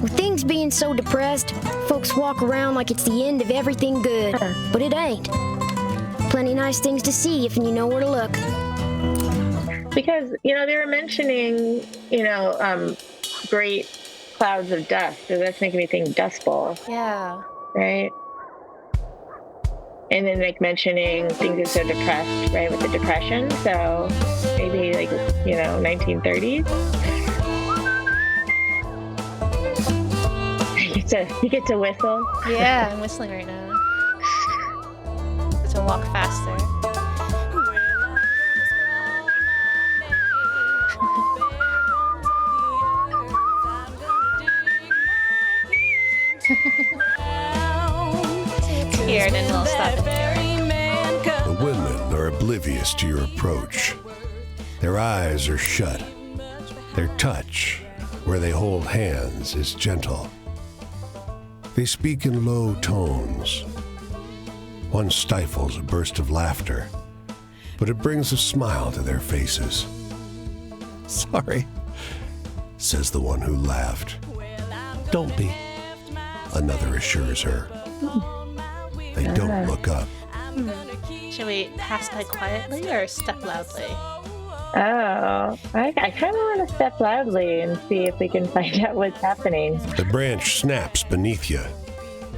With things being so depressed, folks walk around like it's the end of everything good, but it ain't. Plenty nice things to see if you know where to look. Because, they were mentioning, great clouds of dust. So that's making me think Dust Bowl. Yeah. Right? And then, mentioning things are so depressed, right, with the Depression. So maybe, 1930s. You get to whistle. Yeah, I'm whistling right now. To walk faster. Here, and then we'll stop in here. The women are oblivious to your approach. Their eyes are shut. Their touch, where they hold hands, is gentle. They speak in low tones. One stifles a burst of laughter, but it brings a smile to their faces. "Sorry," says the one who laughed. "Don't be," another assures her. They don't look up. Should we pass by quietly or step loudly? Oh, I kind of want to step loudly and see if we can find out what's happening. The branch snaps beneath you.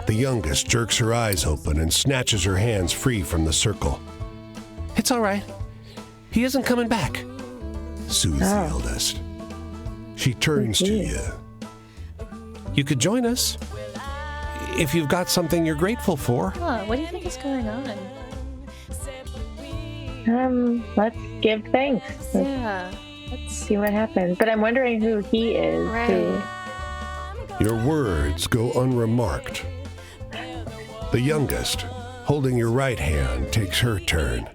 The youngest jerks her eyes open and snatches her hands free from the circle. "It's all right. He isn't coming back," soothes the eldest. She turns to you. "You could join us if you've got something you're grateful for." Oh, what do you think is going on? Let's give thanks. Yeah. Let's See what happens. But I'm wondering who he is. Right. Your words go unremarked. The youngest, holding your right hand, takes her turn.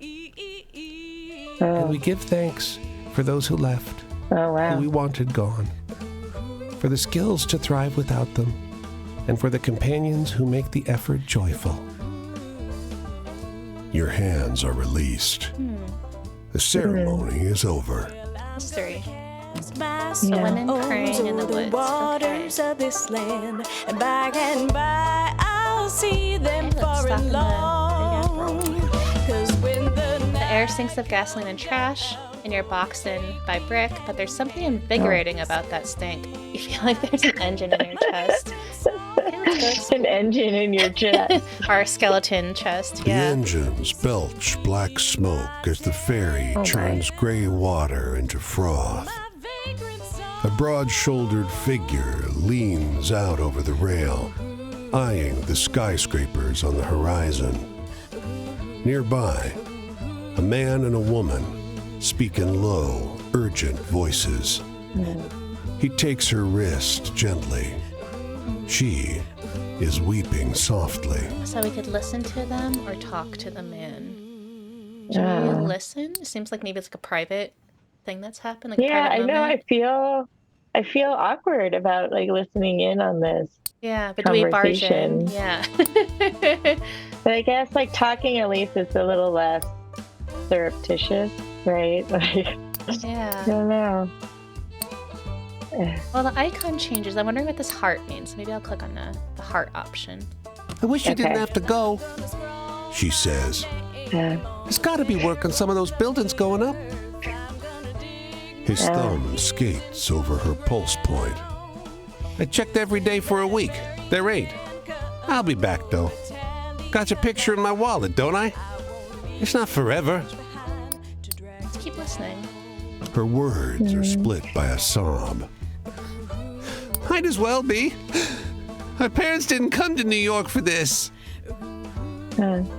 "And we give thanks for those who left, Oh, wow. who we wanted gone, for the skills to thrive without them, and for the companions who make the effort joyful." Your hands are released. The ceremony is over. history. The women praying in the woods. waters of this land, and by I'll see them Okay, let's for stop in the long. Cause when The air stinks of gasoline and trash, and you're boxed in by brick, but there's something invigorating about that stink. You feel like there's an engine in your chest. Okay, let's go An engine in your chest. Our skeleton chest, The yeah. engines belch black smoke as the ferry churns gray water into froth. A broad-shouldered figure leans out over the rail, eyeing the skyscrapers on the horizon. Nearby, a man and a woman speak in low, urgent voices. He takes her wrist gently. She is weeping softly. So we could listen to them or talk to the man. Should we listen? It seems like maybe it's like a private thing that's happened. Like a Yeah, private I know. moment. I feel awkward about listening in on this. Yeah, but do we barge in? conversation. Yeah. But I guess talking at least it's a little less surreptitious, right? I Yeah. don't know. Well, the icon changes. I'm wondering what this heart means. Maybe I'll click on the heart option. "I wish you didn't Okay. have to go," she says. "There's got to be work on some of those buildings going up." His thumb skates over her pulse point. "I checked every day for a week. There ain't. I'll be back, though. Got your picture in my wallet, don't I? It's not forever." Let's keep listening. Her words are split by a sob. "Might as well be. My parents didn't come to New York for this."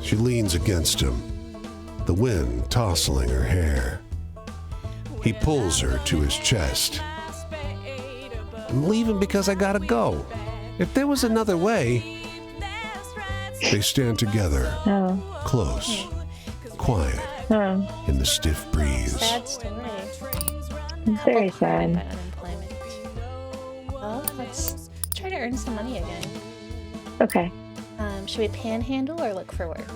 She leans against him, the wind tousling her hair. He pulls her to his chest. "I'm leaving because I gotta go. If there was another way. They stand together, close, quiet, in the stiff breeze. Sad story. Very sad. By unemployment. Well, let's try to earn some money again. Okay. Should we panhandle or look for work?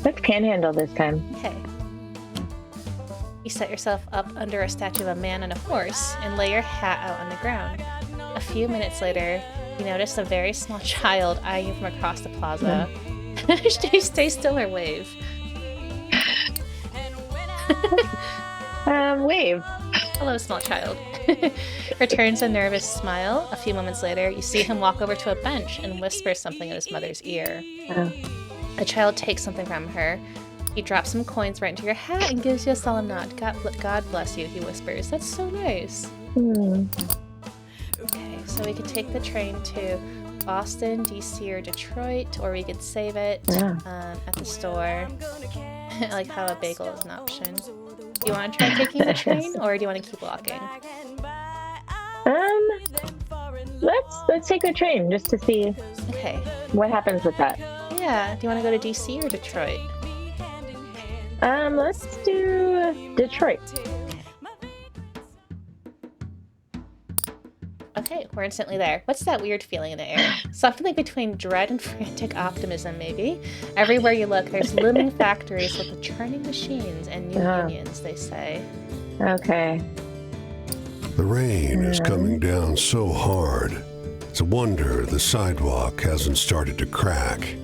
Let's panhandle this time. Okay. You set yourself up under a statue of a man on a horse and lay your hat out on the ground. A few minutes later, you notice a very small child eyeing you from across the plaza. Stay still or wave? Wave. Hello, small child. Returns a nervous smile. A few moments later, you see him walk over to a bench and whisper something in his mother's ear. The child takes something from her. He drops some coins right into your hat and gives you a solemn nod. God bless you, he whispers. That's so nice. Okay, so we could take the train to Boston, DC, or Detroit, or we could save it at the store. I like how a bagel is an option. Do you want to try taking the train, or do you want to keep walking? Let's take the train just to see what happens with that. Yeah. Do you want to go to DC or Detroit? Let's do Detroit. Okay, we're instantly there. What's that weird feeling in the air? Something between dread and frantic optimism, maybe. Everywhere you look, there's looming factories with the churning machines and new unions, they say. Okay. The rain is coming down so hard. It's a wonder the sidewalk hasn't started to crack.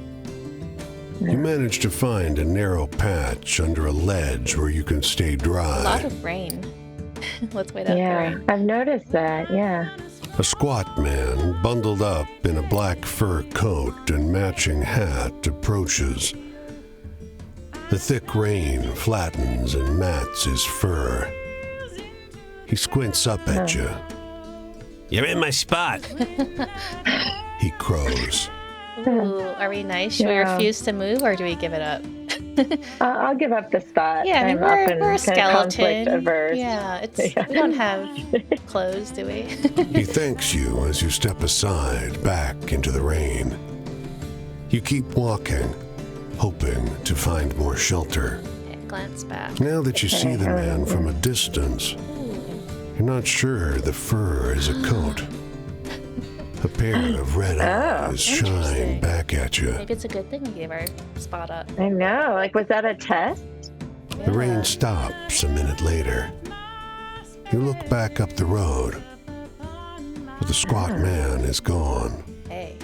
You manage to find a narrow patch under a ledge where you can stay dry. A lot of rain. Let's wait out for rain. I've noticed that, A squat man, bundled up in a black fur coat and matching hat, approaches. The thick rain flattens and mats his fur. He squints up at you. You're in my spot. He crows. Ooh, are we nice? Should we refuse to move, or do we give it up? I'll give up the spot. Yeah, I mean, we're a skeleton. Averse. Yeah, we don't have clothes, do we? He thanks you as you step aside, back into the rain. You keep walking, hoping to find more shelter. Okay, glance back. Now that you see the man from a distance, you're not sure the fur is a coat. A pair of red eyes shine back at you. Maybe it's a good thing we gave our spot up. I know. Like, was that a test? Yeah. The rain stops a minute later. You look back up the road, but the squat man is gone. Hey.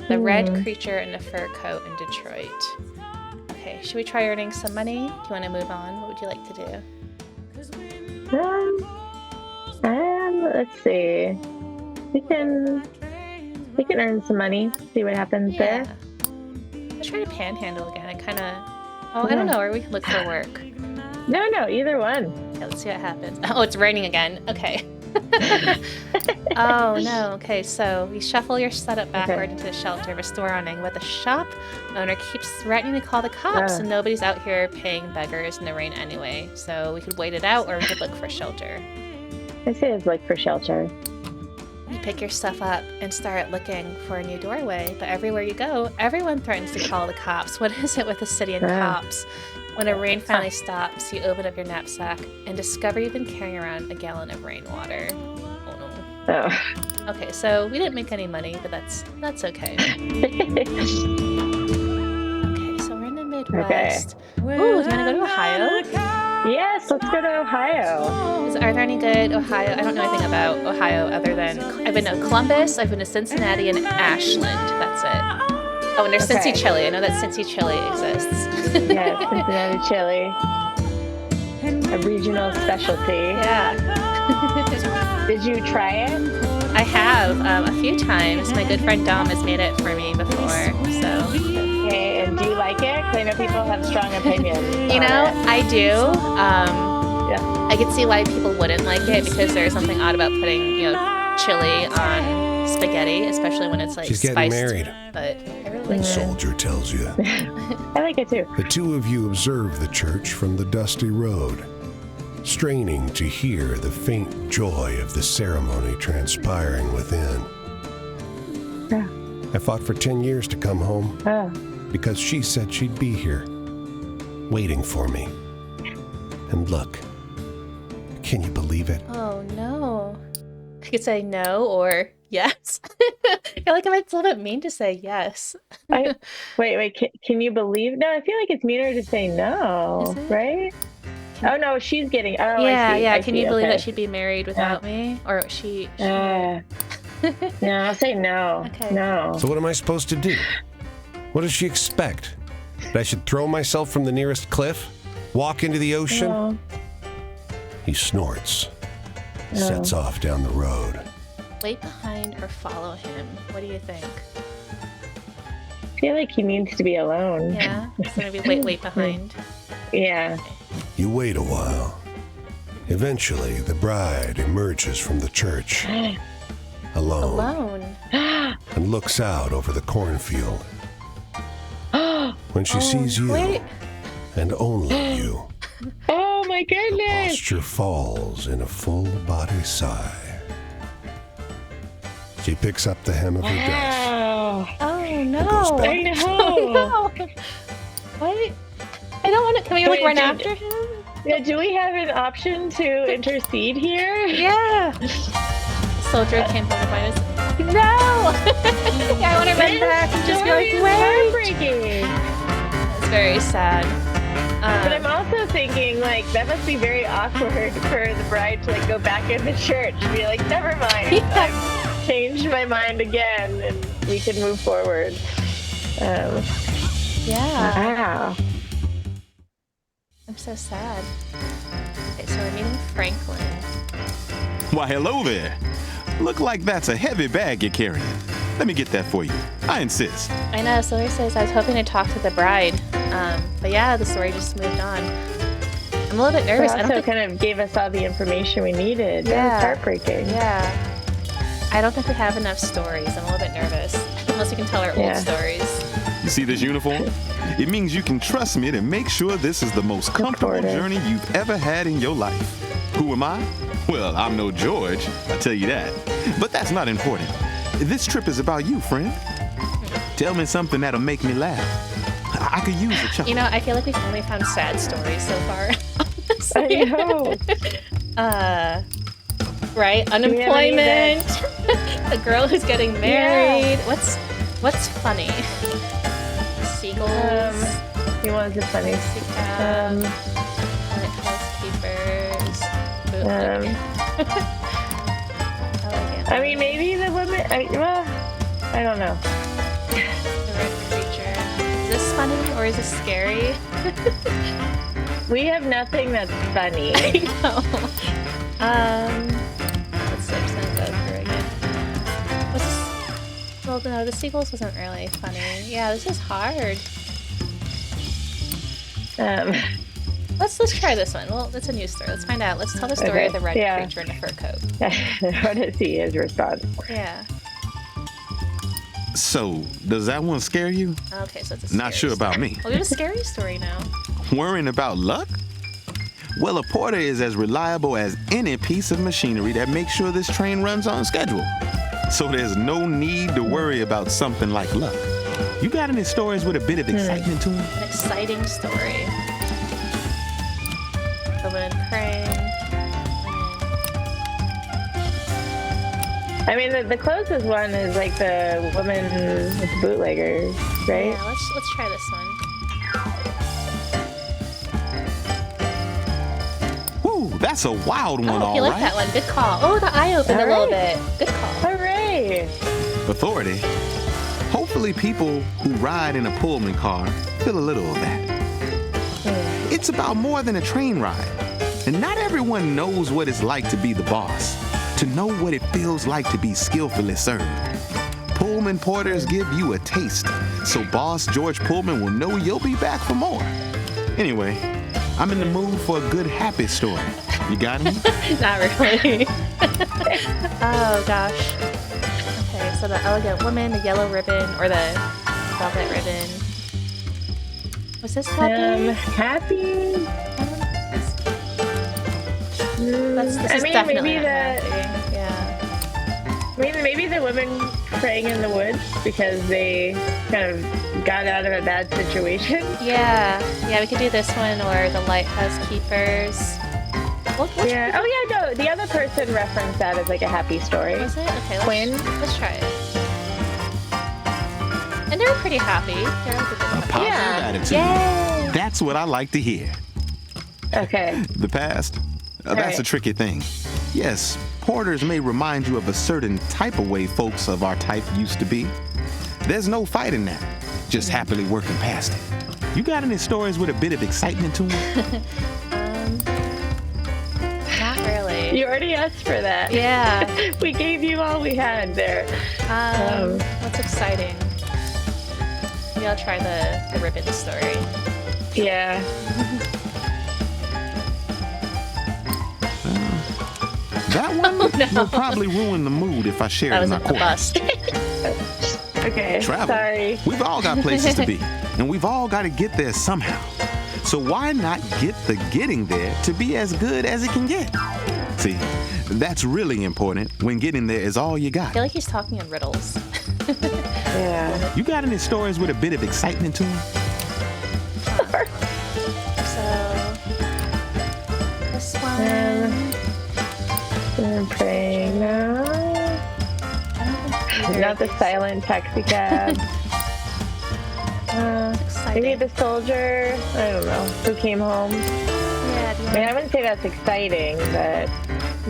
The red creature in a fur coat in Detroit. Okay, should we try earning some money? Do you want to move on? What would you like to do? Let's see. We can earn some money, see what happens there. Let's try to panhandle again. I don't know, or we can look for work. No, either one. Okay, let's see what happens. Oh, it's raining again. Okay. Oh, no. Okay, so you shuffle your setup backward into the shelter of a store awning, but the shop owner keeps threatening to call the cops, and nobody's out here paying beggars in the rain anyway. So we could wait it out, or we could look for shelter. I say it's look for shelter. You pick your stuff up and start looking for a new doorway, but everywhere you go, everyone threatens to call the cops. What is it with the city and cops? When a rain finally stops, you open up your knapsack and discover you've been carrying around a gallon of rainwater. Oh no. Okay, so we didn't make any money, but that's okay. Okay, so we're in the Midwest. Ooh, do you want to go to Ohio? Yes, let's go to Ohio. Are there any good Ohio? I don't know anything about Ohio other than I've been to Columbus, I've been to Cincinnati, and Ashland. That's it. Oh, and there's Cincy chili. I know that Cincy chili exists. Yeah, Cincinnati chili. A regional specialty. Yeah. Did you try it? I have a few times. My good friend Dom has made it for me before. So. Okay, and do you like it? Because I know people have strong opinions. You know, I do. I could see why people wouldn't like it because there's something odd about putting, chili on spaghetti, especially when it's like She's spiced. getting married. But I really like Soldier tells you. I like it too. The two of you observe the church from the dusty road, straining to hear the faint joy of the ceremony transpiring within. I fought for 10 years to come home Oh. because she said she'd be here, waiting for me. And look, can you believe it? Oh no. I could say no or yes. I feel like it's a little bit mean to say yes. Wait. Can you believe? No, I feel like it's meaner to say no, Is it? right? Oh no, she's getting. Oh, Yeah, I see. yeah. I Can see. you believe Okay. that she'd be married without me? Or she No, I'll say no. Okay. No. So what am I supposed to do? What does she expect? That I should throw myself from the nearest cliff? Walk into the ocean? No. He snorts, sets off down the road. wait behind or follow him? What do you think? I feel like he needs to be alone. Yeah? So maybe wait behind. Yeah. You wait a while. Eventually, the bride emerges from the church, alone, Alone. and looks out over the cornfield. When she sees you, Wait. and only you, Oh my goodness. posture falls in a full body sigh. She picks up the hem of her dress. Wow. Oh no. goes back. I know. Oh, no. What? I don't want to. Can we like Wait, run did- after him? Yeah, do we have an option to intercede here? Yeah. Soldier came home to find us. No. I want to run back and just be like, Story is wait. heartbreaking. It's very sad. But I'm also thinking, like, that must be very awkward for the bride to, like, go back in the church and be like, never mind, Yeah. I've changed my mind again, and we can move forward. Yeah. Wow. I'm so sad. Okay, so we're meeting Franklin. Why, hello there. Look like that's a heavy bag you're carrying. Let me get that for you. I insist. I know, Sawyer says I was hoping to talk to the bride. But yeah, the story just moved on. I'm a little bit It nervous. I also don't think, kind of gave us all the information we needed. That Yeah. was heartbreaking. yeah. I don't think we have enough stories. I'm a little bit nervous. Unless we can tell our Yeah. old stories. You see this uniform? It means you can trust me to make sure this is the most comfortable Reporter. journey you've ever had in your life. Who am I? Well, I'm no George, I'll tell you that. But that's not important. This trip is about you, friend. Tell me something that'll make me laugh. I could use a chuckle. You know, I feel like we've only found sad stories so far. I know. Right? we have any Unemployment. A girl who's getting married. What's funny? Seagulls. He was a funny. Pussycat. Housekeepers. Bootleg. Elegant. I mean, maybe the women. I don't know. The red creature. Is this funny or is this scary? We have nothing that's funny. I know. Let's see, I'm just gonna go through again. Was this? Well, no, the seagulls wasn't really funny. Yeah, this is hard. Let's try this one. Well, it's a new story. Let's find out. Let's tell the story Okay, of the red yeah. creature in a fur coat. I want to see his response. Yeah. So, does that one scare you? Okay, so it's a Not scary sure about story. me. Well, we have a scary story now. Worrying about luck? Well, a porter is as reliable as any piece of machinery that makes sure this train runs on schedule. So there's no need to worry about something like luck. You got any stories with a bit of excitement to them? An exciting story. The women praying. I mean, the closest one is like the woman with the bootleggers, right? Yeah, let's try this one. Woo, that's a wild one, Oh, all you like right. that one. Good call. Oh, the eye opened a All little right. bit. Good call. Hooray! Authority. Hopefully people who ride in a Pullman car feel a little of that. It's about more than a train ride. And not everyone knows what it's like to be the boss, to know what it feels like to be skillfully served. Pullman porters give you a taste, so boss George Pullman will know you'll be back for more. Anyway, I'm in the mood for a good happy story. You got any? Not really. Oh, gosh. Okay, so the elegant woman, the yellow ribbon, or the velvet ribbon. Was this happy? Happy. This I is mean, definitely maybe not the happy. Yeah. maybe the women praying in the woods because they kind of got out of a bad situation. Yeah, we could do this one or the lighthouse keepers. Yeah. Oh yeah, no. The other person referenced that as like a happy story. Was it? Okay, Quinn? Let's try it. And they were pretty happy. They're like a good A positive Yeah. attitude. Yay! That's what I like to hear. Okay. The past, that's right. a tricky thing. Yes, porters may remind you of a certain type of way folks of our type used to be. There's no fighting that, just happily working past it. You got any stories with a bit of excitement to them? Not really. You already asked for that. Yeah. We gave you all we had there. What's exciting? Maybe I'll try the ribbon story. Yeah. That one will probably ruin the mood if I share That it was in a my course. bust. Okay. Travel. Sorry. We've all got places to be, and we've all got to get there somehow. So why not get the getting there to be as good as it can get? See, that's really important when getting there is all you I got. feel like he's talking in riddles. Yeah. You got any stories with a bit of excitement to them? So this one. I'm praying now. Either Not of the these. silent taxi cab. It's exciting. Maybe the soldier. I don't know. Who came home? Yeah, do you I mean, I want... wouldn't say that's exciting, but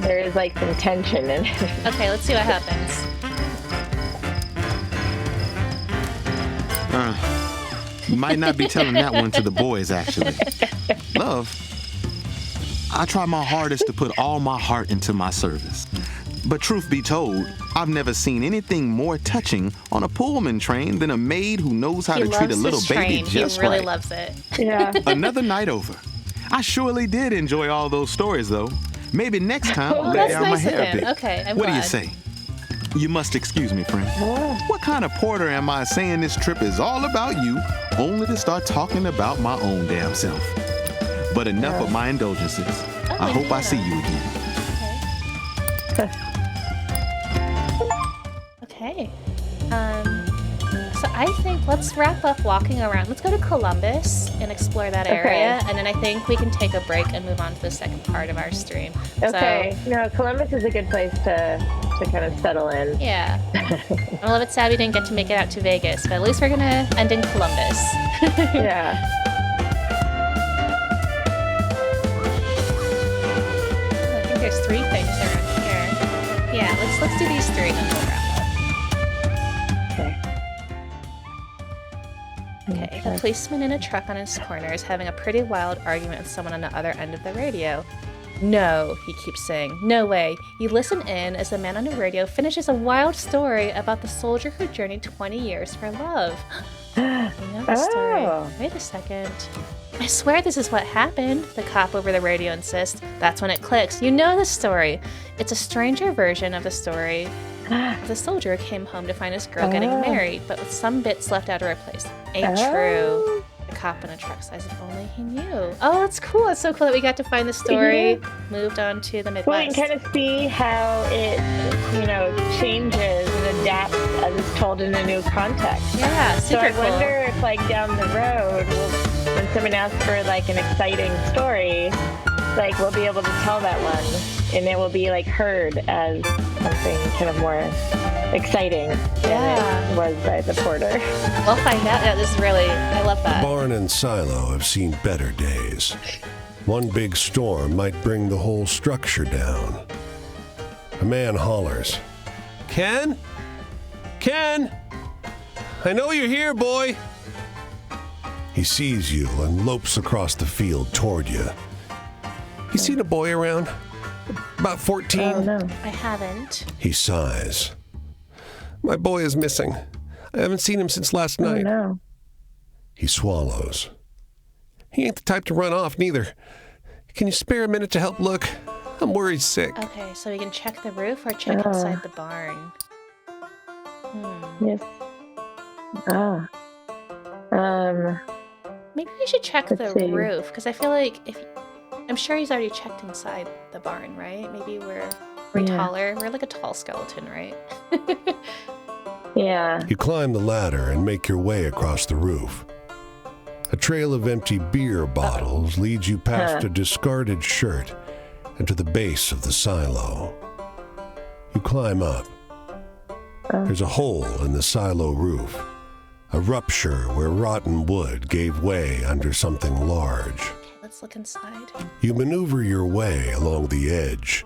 there is like some tension in it. Okay, let's see what happens. You might not be telling that one to the boys, actually. Love, I try my hardest to put all my heart into my service. But truth be told, I've never seen anything more touching on a Pullman train than a maid who knows how He to treat a loves little his baby train. just He really right. loves it. Yeah. Another night over. I surely did enjoy all those stories, though. Maybe next time I'll Oh, let that's down my nice of hair a him. bit. Okay, I'm What do you glad. say? You must excuse me, friend. What kind of porter am I saying this trip is all about you, only to start talking about my own damn self? But enough of my indulgences. I hope I see you again. Okay. So I think let's wrap up walking around. Let's go to Columbus and explore that area, and then I think we can take a break and move on to the second part of our stream. Okay. No, Columbus is a good place to kind of settle in. So, yeah. I'm a little bit sad we didn't get to make it out to Vegas, but at least we're gonna end in Columbus. Yeah. I think there's 3 things around here. Yeah, let's do these 3 and then we'll wrap up. Okay. Okay, the policeman in a truck on his corner is having a pretty wild argument with someone on the other end of the radio. No, he keeps saying. No way. You listen in as the man on the radio finishes a wild story about the soldier who journeyed 20 years for love. You know the story. Oh. Wait a second. I swear this is what happened, the cop over the radio insists. That's when it clicks. You know the story. It's a stranger version of the story. The soldier came home to find his girl getting married, but with some bits left out to replace. Ain't true. The cop in a truck says if only he knew. Oh, that's cool. It's so cool that we got to find the story. Moved on to the Well, you Midwest. can kind of see how it, changes and adapts as it's told in a new context. Yeah, So super I cool. wonder if, like, down the road, when someone asks for, like, an exciting story, like, we'll be able to tell that one, and it will be, like, heard as something kind of more exciting than it was by the porter. We'll find out. Yeah, this is really, I love that. Barn and silo have seen better days. One big storm might bring the whole structure down. A man hollers. Ken? Ken? I know you're here, boy. He sees you and lopes across the field toward you. You seen a boy around? About 14? Oh, no. I haven't. He sighs. My boy is missing. I haven't seen him since last Oh, night. no. He swallows. He ain't the type to run off, neither. Can you spare a minute to help look? I'm worried sick. Okay, so we can check the roof or check inside the barn. Yes. Maybe we should check the Let's see. roof, because I feel like I'm sure he's already checked inside the barn, right? Maybe we're Yeah. taller. We're like a tall skeleton, right? Yeah. You climb the ladder and make your way across the roof. A trail of empty beer bottles leads you past a discarded shirt and to the base of the silo. You climb up. There's a hole in the silo roof, a rupture where rotten wood gave way under something large. Let's look inside. You maneuver your way along the edge,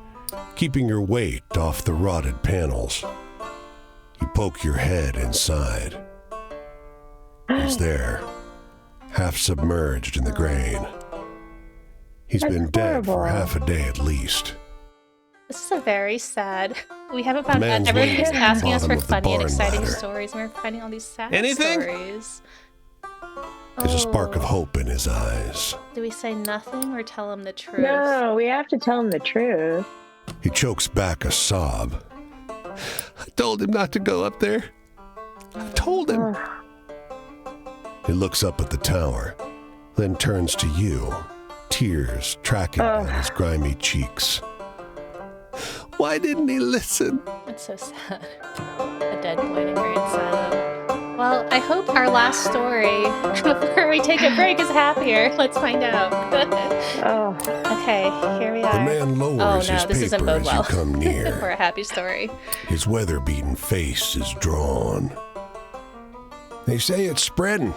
keeping your weight off the rotted panels. You poke your head inside. He's there, half submerged in the grain. He's been dead for half a day at least. This is a very sad. We haven't found The man's everyone keeps waiting at the asking us for bottom of the funny and barn exciting ladder. stories, and we're finding all these sad Anything? stories. There's a spark of Oh. hope in his eyes. Do we say nothing or tell him the truth? No, we have to tell him the truth. He chokes back a sob. I told him not to go up there. I told him. He looks up at the tower, then turns to you, tears tracking down his grimy cheeks. Why didn't he listen? It's so sad. A dead boy in a grain silo. Well, I hope our last story before we take a break is happier. Let's find out. Oh, Okay, here we The are. man Oh lowers no, his this doesn't paper bode as well you come for near. a happy story. His weather-beaten face is drawn. They say it's spreading.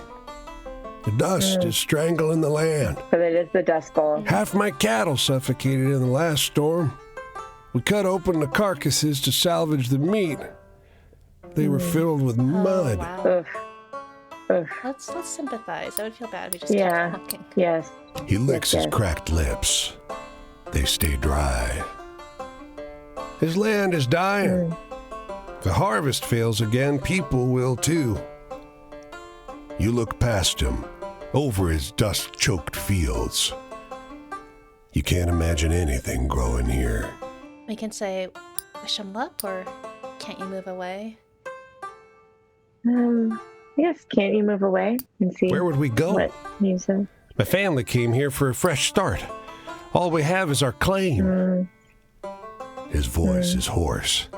The dust is strangling the land. but it is the Dust Bowl. Half my cattle suffocated in the last storm. We cut open the carcasses to salvage the meat. They were filled with Oh, mud. wow. Oof. Oof. Let's sympathize. I would feel bad if we just Yeah. kept walking. Yes. He licks his Yes. cracked lips. They stay dry. His land is dying. If the harvest fails again, people will too. You look past him, over his dust-choked fields. You can't imagine anything growing here. We can say, wish him luck, or can't you move away? Yes. Can't you move away and see Where would we go? what you said? My family came here for a fresh start. All we have is our claim. His voice is hoarse.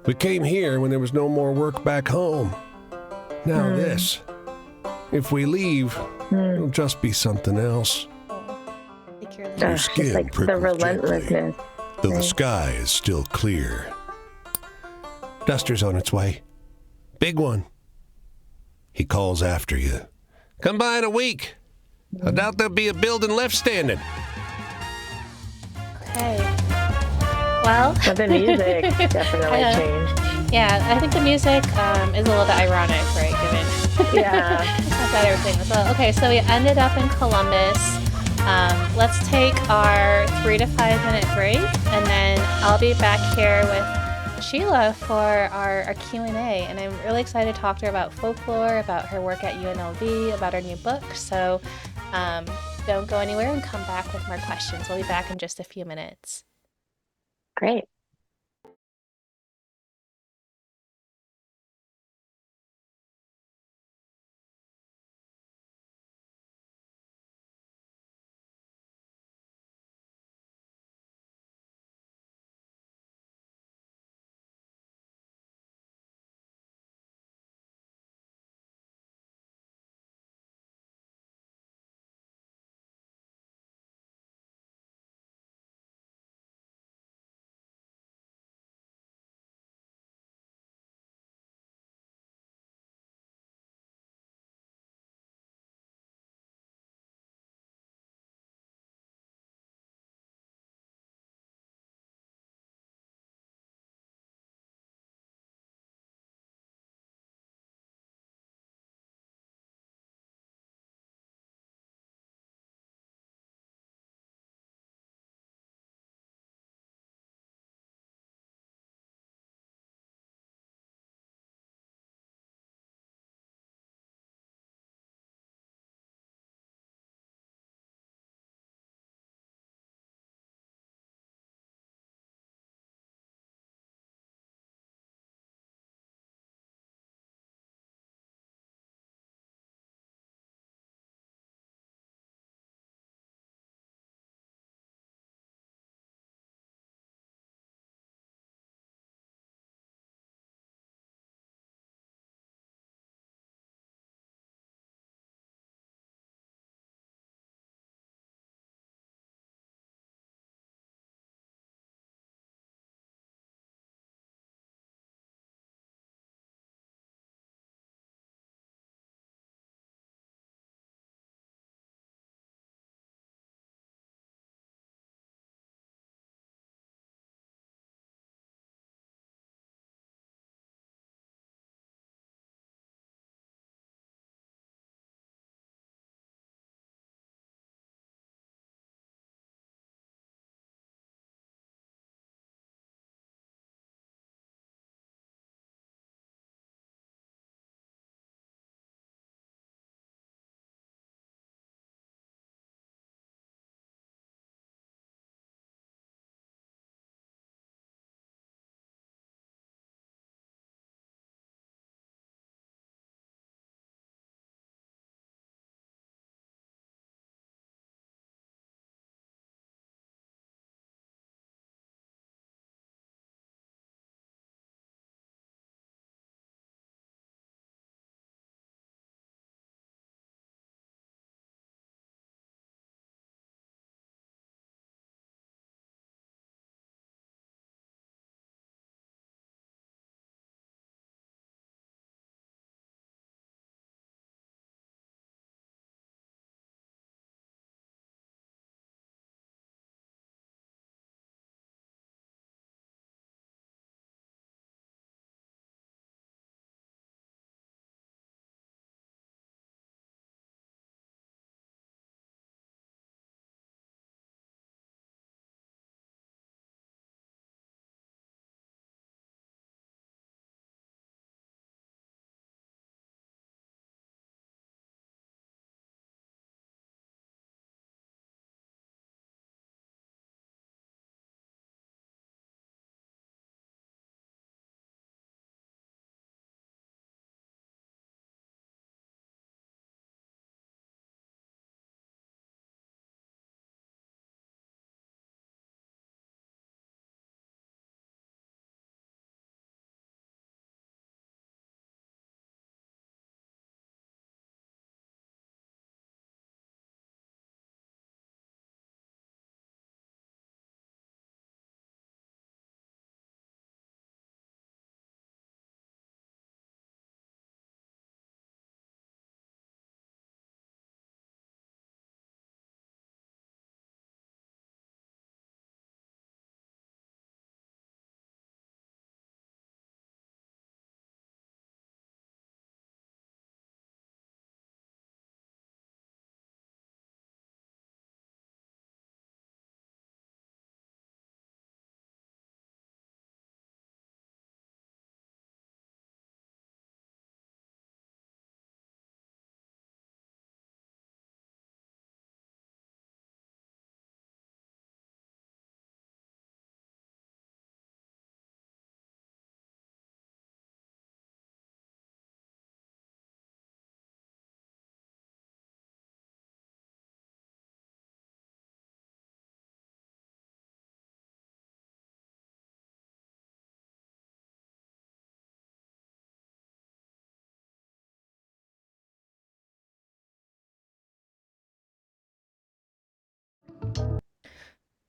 We came here when there was no more work back home. Now this. If we leave, it'll just be something else. Oh, I think you're Ugh, leaving. it's skin like the prickles gently. relentlessness. Though the sky is still clear. Duster's on its way. Big one. He calls after you. Come by in a week. I doubt there'll be a building left standing. Okay. Well, But the music definitely Yeah. changed. yeah, I think the music is a little bit ironic, right? Given Yeah. about everything as well. Okay, so we ended up in Columbus. Let's take our 3 to 5 minute break, and then I'll be back here with Sheila for our Q&A. And I'm really excited to talk to her about folklore, about her work at UNLV, about her new book. So don't go anywhere and come back with more questions. We'll be back in just a few minutes. Great.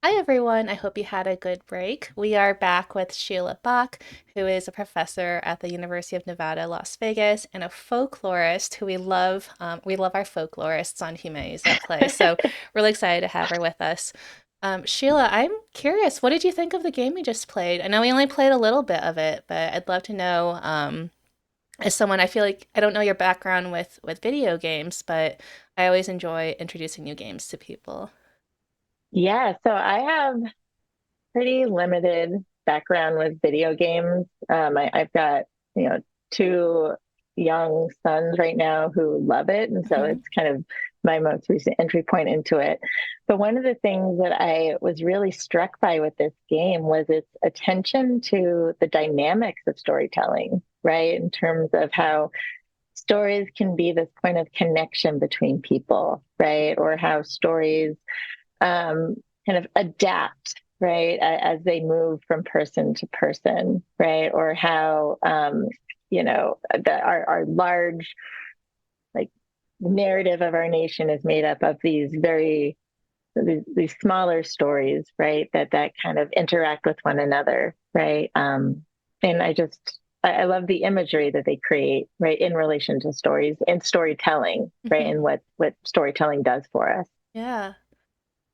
Hi, everyone. I hope you had a good break. We are back with Sheila Bock, who is a professor at the University of Nevada, Las Vegas, and a folklorist who we love. We love our folklorists on Humanities at Play. So, really excited to have her with us. Sheila, I'm curious, what did you think of the game we just played? I know we only played a little bit of it, but I'd love to know, as someone, I feel like I don't know your background with video games, but I always enjoy introducing new games to people. Yeah, so I have pretty limited background with video games. I've got, you know, two young sons right now who love it. And so Hmm. it's kind of my most recent entry point into it. But one of the things that I was really struck by with this game was its attention to the dynamics of storytelling, right? In terms of how stories can be this point of connection between people, right? Or how stories um, kind of adapt, right, as they move from person to person, right, or how our large like narrative of our nation is made up of these smaller stories, right, that kind of interact with one another, right, and I love the imagery that they create, right, in relation to stories and storytelling, right, Hmm. and what storytelling does for us. Yeah.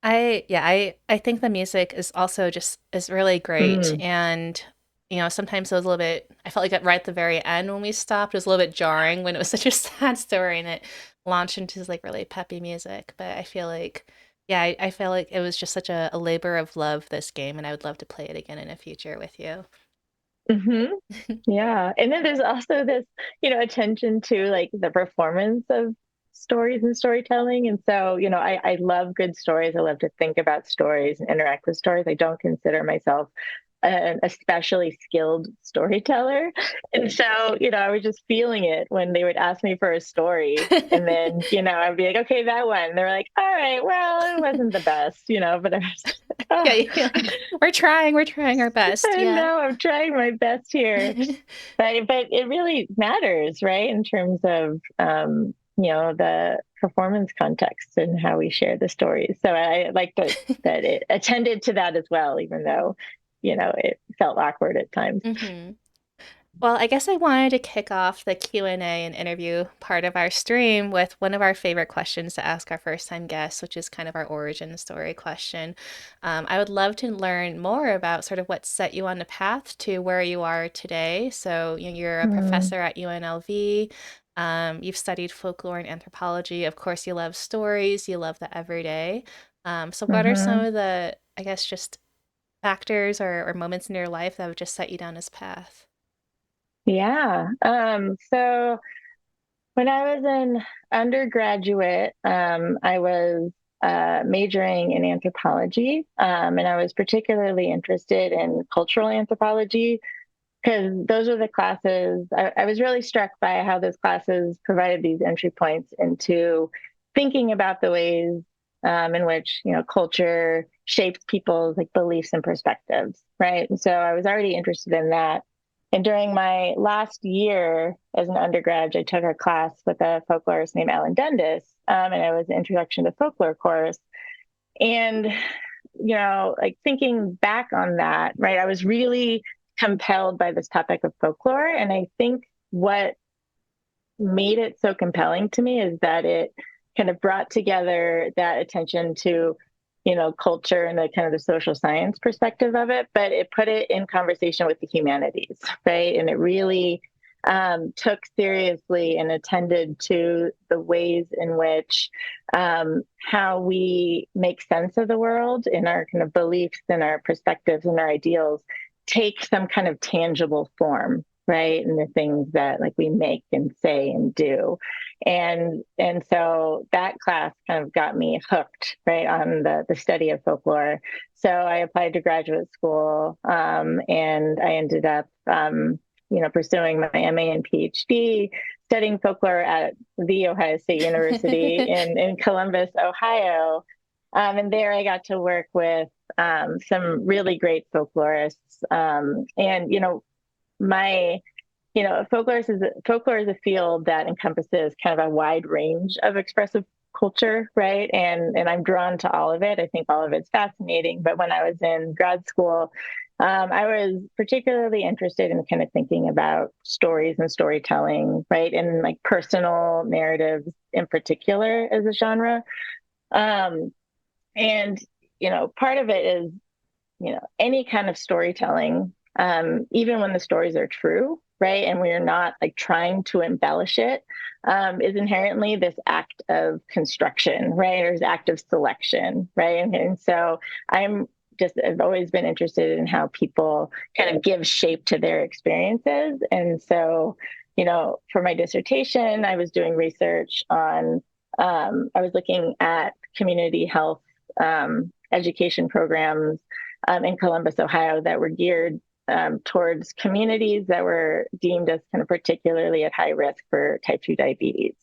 I think the music is also just is really great. Mm. And sometimes it was a little bit I felt like right at the very end when we stopped, it was a little bit jarring when it was such a sad story and it launched into this like really peppy music. But I feel like I feel like it was just such a labor of love, this game, and I would love to play it again in the future with you. Hmm. Yeah. And then there's also this, attention to like the performance of stories and storytelling. And so, I love good stories. I love to think about stories and interact with stories. I don't consider myself an especially skilled storyteller. And so, I was just feeling it when they would ask me for a story. And then, I'd be like, okay, that one. They're like, all right, well, it wasn't the best, but I was just like, Yeah, oh, you feel like we're trying our best. I Yeah. know I'm trying my best here. But it really matters, right? In terms of the performance context and how we share the stories. So I like that it attended to that as well, even though, it felt awkward at times. Hmm. Well, I guess I wanted to kick off the Q&A and interview part of our stream with one of our favorite questions to ask our first-time guests, which is kind of our origin story question. I would love to learn more about sort of what set you on the path to where you are today. So, you're a Mm, professor at UNLV. You've studied folklore and anthropology. Of course, you love stories. You love the everyday. So, what are some hmm. of the, I guess, just factors or moments in your life that would just set you down this path? Yeah. So when I was an undergraduate, I was majoring in anthropology, and I was particularly interested in cultural anthropology because those are the classes I was really struck by how those classes provided these entry points into thinking about the ways in which culture shapes people's like beliefs and perspectives, right? And so I was already interested in that. And during my last year as an undergrad, I took a class with a folklorist named Alan Dundas, and it was an introduction to folklore course. And like thinking back on that, right, I was really compelled by this topic of folklore. And I think what made it so compelling to me is that it kind of brought together that attention to, culture and the kind of the social science perspective of it, but it put it in conversation with the humanities, right? And it really took seriously and attended to the ways in which how we make sense of the world in our kind of beliefs and our perspectives and our ideals take some kind of tangible form, right, and the things that like we make and say and do. And so that class kind of got me hooked, right, on the study of folklore. So I applied to graduate school, and I ended up pursuing my MA and PhD studying folklore at the Ohio State University in Columbus, Ohio. And there I got to work with some really great folklorists. And my folklore is a field that encompasses kind of a wide range of expressive culture, right? And I'm drawn to all of it. I think all of it's fascinating. But when I was in grad school, I was particularly interested in kind of thinking about stories and storytelling, right? And like personal narratives in particular as a genre. Um, and, part of it is, any kind of storytelling, even when the stories are true, right? And we're not like trying to embellish it, is inherently this act of construction, right? Or this act of selection, right? And so I've always been interested in how people kind of give shape to their experiences. And so, for my dissertation, I was doing research on, I was looking at community health education programs in Columbus, Ohio, that were geared towards communities that were deemed as kind of particularly at high risk for type 2 diabetes.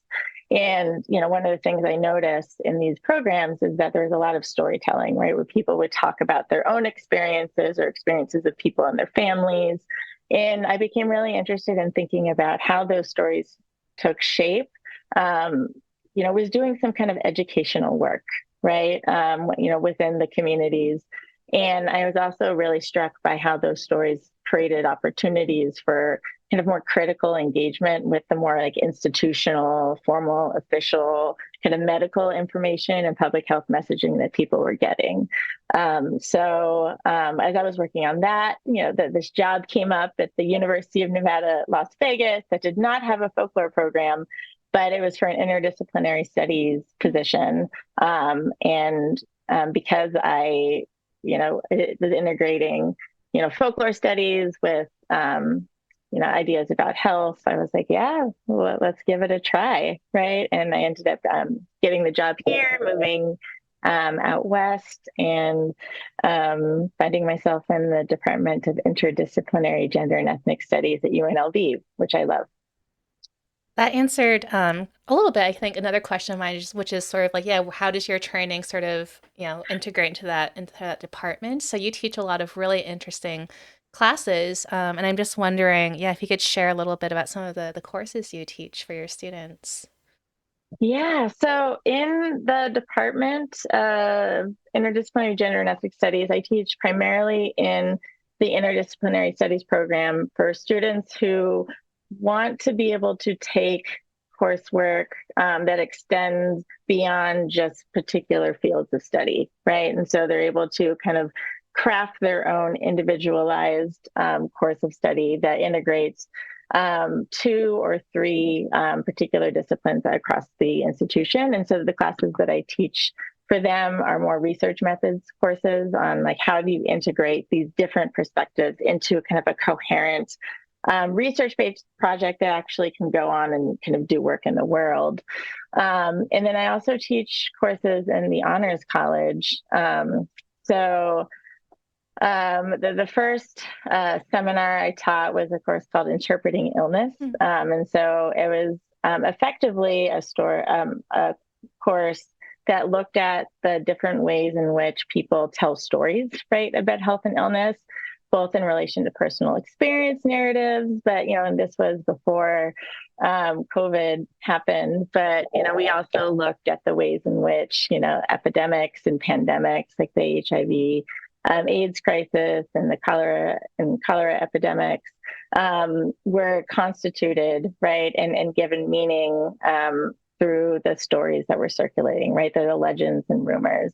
And, one of the things I noticed in these programs is that there's a lot of storytelling, right, where people would talk about their own experiences or experiences of people and their families. And I became really interested in thinking about how those stories took shape, was doing some kind of educational work, right, within the communities. And I was also really struck by how those stories created opportunities for kind of more critical engagement with the more like institutional, formal, official kind of medical information and public health messaging that people were getting. So as I was working on that, this job came up at the University of Nevada, Las Vegas, that did not have a folklore program, but it was for an interdisciplinary studies position. Because I it was integrating, folklore studies with, ideas about health. I was like, yeah, well, let's give it a try, right? And I ended up getting the job here, moving out west, and finding myself in the Department of Interdisciplinary Gender and Ethnic Studies at UNLV, which I love. That answered a little bit, I think, another question of mine, which is sort of like, yeah, how does your training sort of, integrate into that department? So you teach a lot of really interesting classes, and I'm just wondering, yeah, if you could share a little bit about some of the courses you teach for your students. Yeah, so in the Department of Interdisciplinary Gender and Ethnic Studies, I teach primarily in the Interdisciplinary Studies program for students who want to be able to take coursework that extends beyond just particular fields of study, right? And so they're able to kind of craft their own individualized course of study that integrates 2 or 3 particular disciplines across the institution. And so the classes that I teach for them are more research methods courses on like how do you integrate these different perspectives into kind of a coherent research-based project that actually can go on and kind of do work in the world. And then I also teach courses in the Honors College. The first seminar I taught was a course called Interpreting Illness. And so it was effectively a course that looked at the different ways in which people tell stories, right, about health and illness, both in relation to personal experience narratives, but, and this was before COVID happened, but, we also looked at the ways in which, epidemics and pandemics like the HIV AIDS crisis and the cholera epidemics were constituted, right, and given meaning through the stories that were circulating, right, the legends and rumors.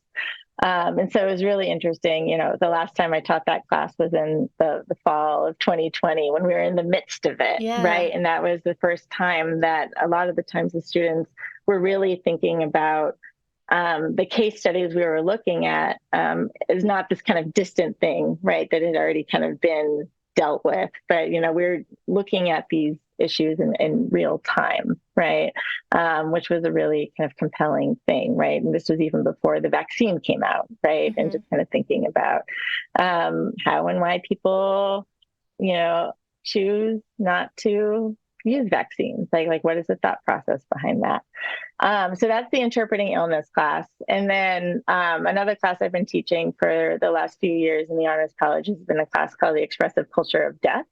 And so it was really interesting. The last time I taught that class was in the fall of 2020 when we were in the midst of it, Yeah. right? And that was the first time that a lot of the times the students were really thinking about the case studies we were looking at is not this kind of distant thing, right, that had already kind of been dealt with. But, we're looking at these issues in real time, right, which was a really kind of compelling thing, right? And this was even before the vaccine came out, right? And just kind of thinking about how and why people, choose not to, use vaccines? Like what is the thought process behind that? So that's the interpreting illness class. And then another class I've been teaching for the last few years in the Honors College has been a class called The Expressive Culture of Death.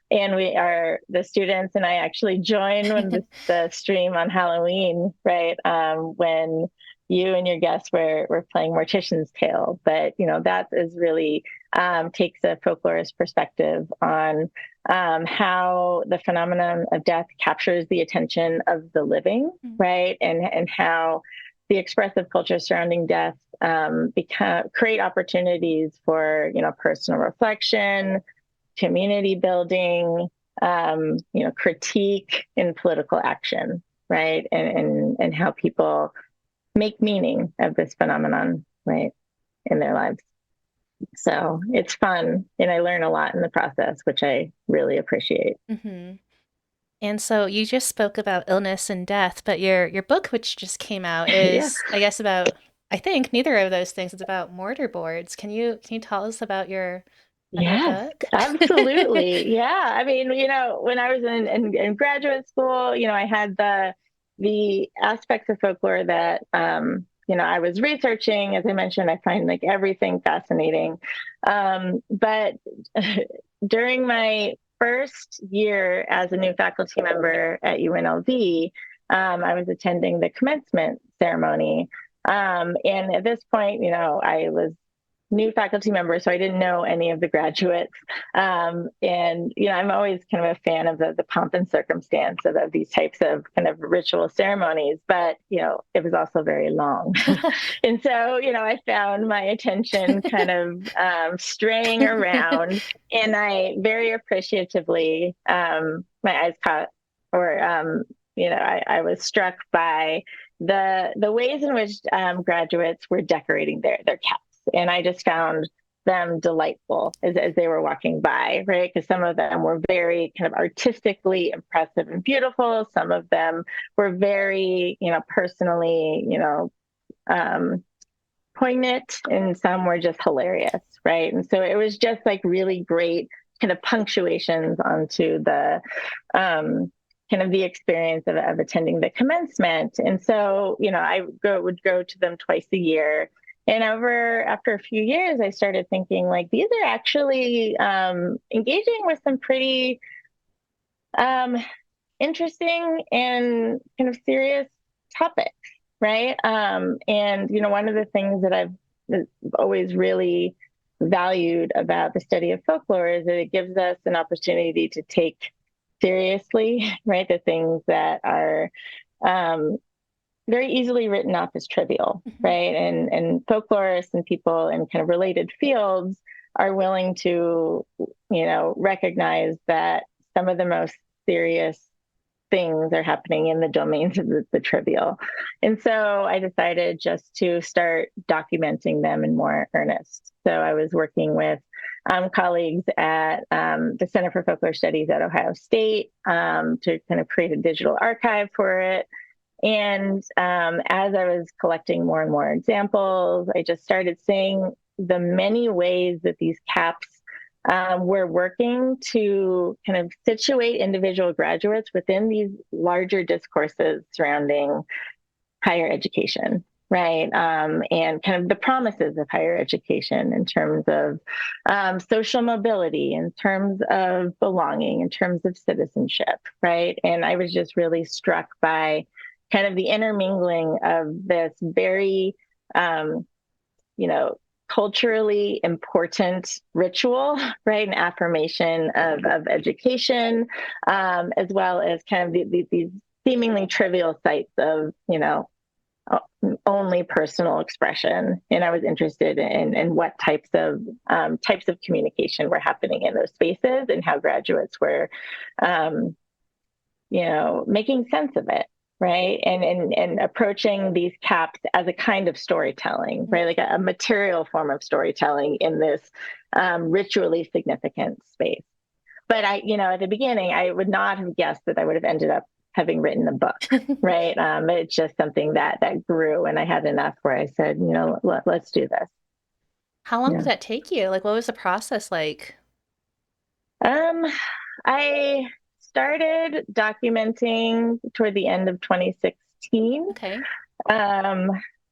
And the students and I actually joined when the stream on Halloween, right? When you and your guests were playing Mortician's Tale. But, that is really takes a folklorist perspective on how the phenomenon of death captures the attention of the living, right? And how the expressive culture surrounding death create opportunities for, personal reflection, community building, critique, and political action, right? And how people make meaning of this phenomenon, right, in their lives. So it's fun, and I learn a lot in the process, which I really appreciate. Mm-hmm. And so you just spoke about illness and death, but your book, which just came out, is I guess about, I think neither of those things. It's about mortarboards. Can you tell us about your book? Absolutely. Yeah. I mean, when I was in graduate school, I had the aspects of folklore that I was researching. As I mentioned, I find like everything fascinating. But during my first year as a new faculty member at UNLV, I was attending the commencement ceremony. And at this point, I was new faculty member, so I didn't know any of the graduates. And, I'm always kind of a fan of the pomp and circumstance of these types of kind of ritual ceremonies, but, it was also very long. And so, I found my attention kind of straying around, and I very appreciatively, my eyes caught, or, I was struck by the ways in which graduates were decorating their caps. And I just found them delightful as they were walking by, right? Because some of them were very kind of artistically impressive and beautiful. Some of them were very, personally, poignant, and some were just hilarious, right? And so it was just like really great kind of punctuations onto the kind of the experience of attending the commencement. And so, I would go to them twice a year. And after a few years, I started thinking like, these are actually engaging with some pretty interesting and kind of serious topics, right? And, one of the things that I've always really valued about the study of folklore is that it gives us an opportunity to take seriously, right, the things that are very easily written off as trivial, right? And folklorists and people in kind of related fields are willing to, recognize that some of the most serious things are happening in the domains of the trivial. And so I decided just to start documenting them in more earnest. So I was working with colleagues at the Center for Folklore Studies at Ohio State to kind of create a digital archive for it. And as I was collecting more and more examples, I just started seeing the many ways that these caps were working to kind of situate individual graduates within these larger discourses surrounding higher education, right? And kind of the promises of higher education in terms of social mobility, in terms of belonging, in terms of citizenship, right? And I was just really struck by kind of the intermingling of this very, culturally important ritual, right? An affirmation of education, as well as kind of these seemingly trivial sites of, only personal expression. And I was interested in what types of communication were happening in those spaces and how graduates were, making sense of it. Right. And approaching these caps as a kind of storytelling, right? Like a material form of storytelling in this ritually significant space. But at the beginning, I would not have guessed that I would have ended up having written a book, right? It's just something that grew, and I had enough where I said, let's do this. How long did that take you? Like, what was the process like? I started documenting toward the end of 2016. Okay.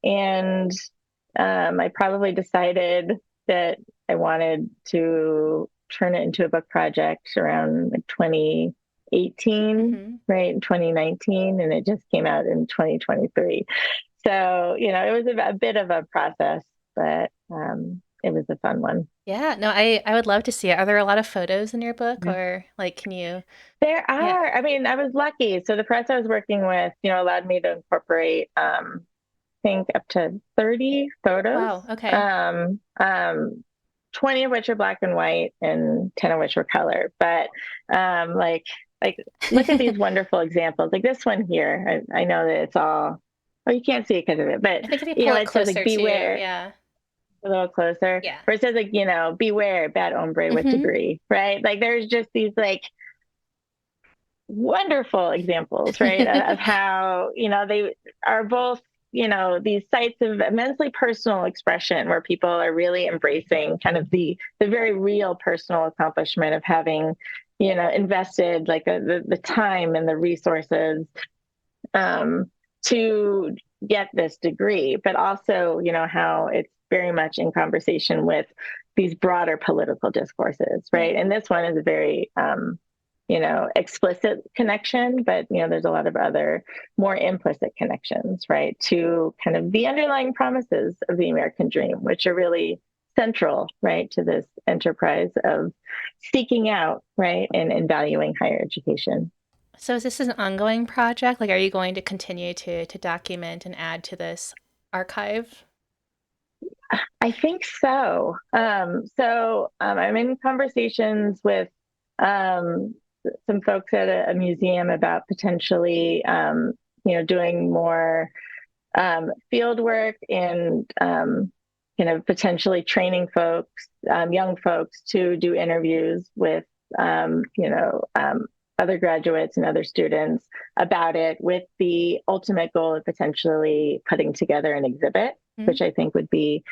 And I probably decided that I wanted to turn it into a book project around like 2018, right? In 2019, and it just came out in 2023. So, it was a bit of a process, but it was a fun one. Yeah, no, I would love to see it. Are there a lot of photos in your book, or like, can you? There are. I mean, I was lucky. So the press I was working with, allowed me to incorporate, I think, up to 30 photos. Wow. Okay. 20 of which are black and white, and 10 of which were color. But like, look at these wonderful examples. Like this one here. I know that it's all. Well, you can't see it because of it, but I think if you pull it it says closer like beware. too, yeah. A little closer. Yeah. Where it says like, beware bad hombre with degree, right? Like there's just these like wonderful examples, right, of how, they are both, these sites of immensely personal expression where people are really embracing kind of the very real personal accomplishment of having, invested like the time and the resources to get this degree, but also, how it's very much in conversation with these broader political discourses, right? And this one is a very, explicit connection, but, there's a lot of other more implicit connections, right, to kind of the underlying promises of the American dream, which are really central, right, to this enterprise of seeking out, right, and valuing higher education. So is this an ongoing project? Like, are you going to continue to document and add to this archive? I think so. I'm in conversations with some folks at a museum about potentially, doing more field work and, potentially training folks, young folks, to do interviews with, other graduates and other students about it, with the ultimate goal of potentially putting together an exhibit, which I think would be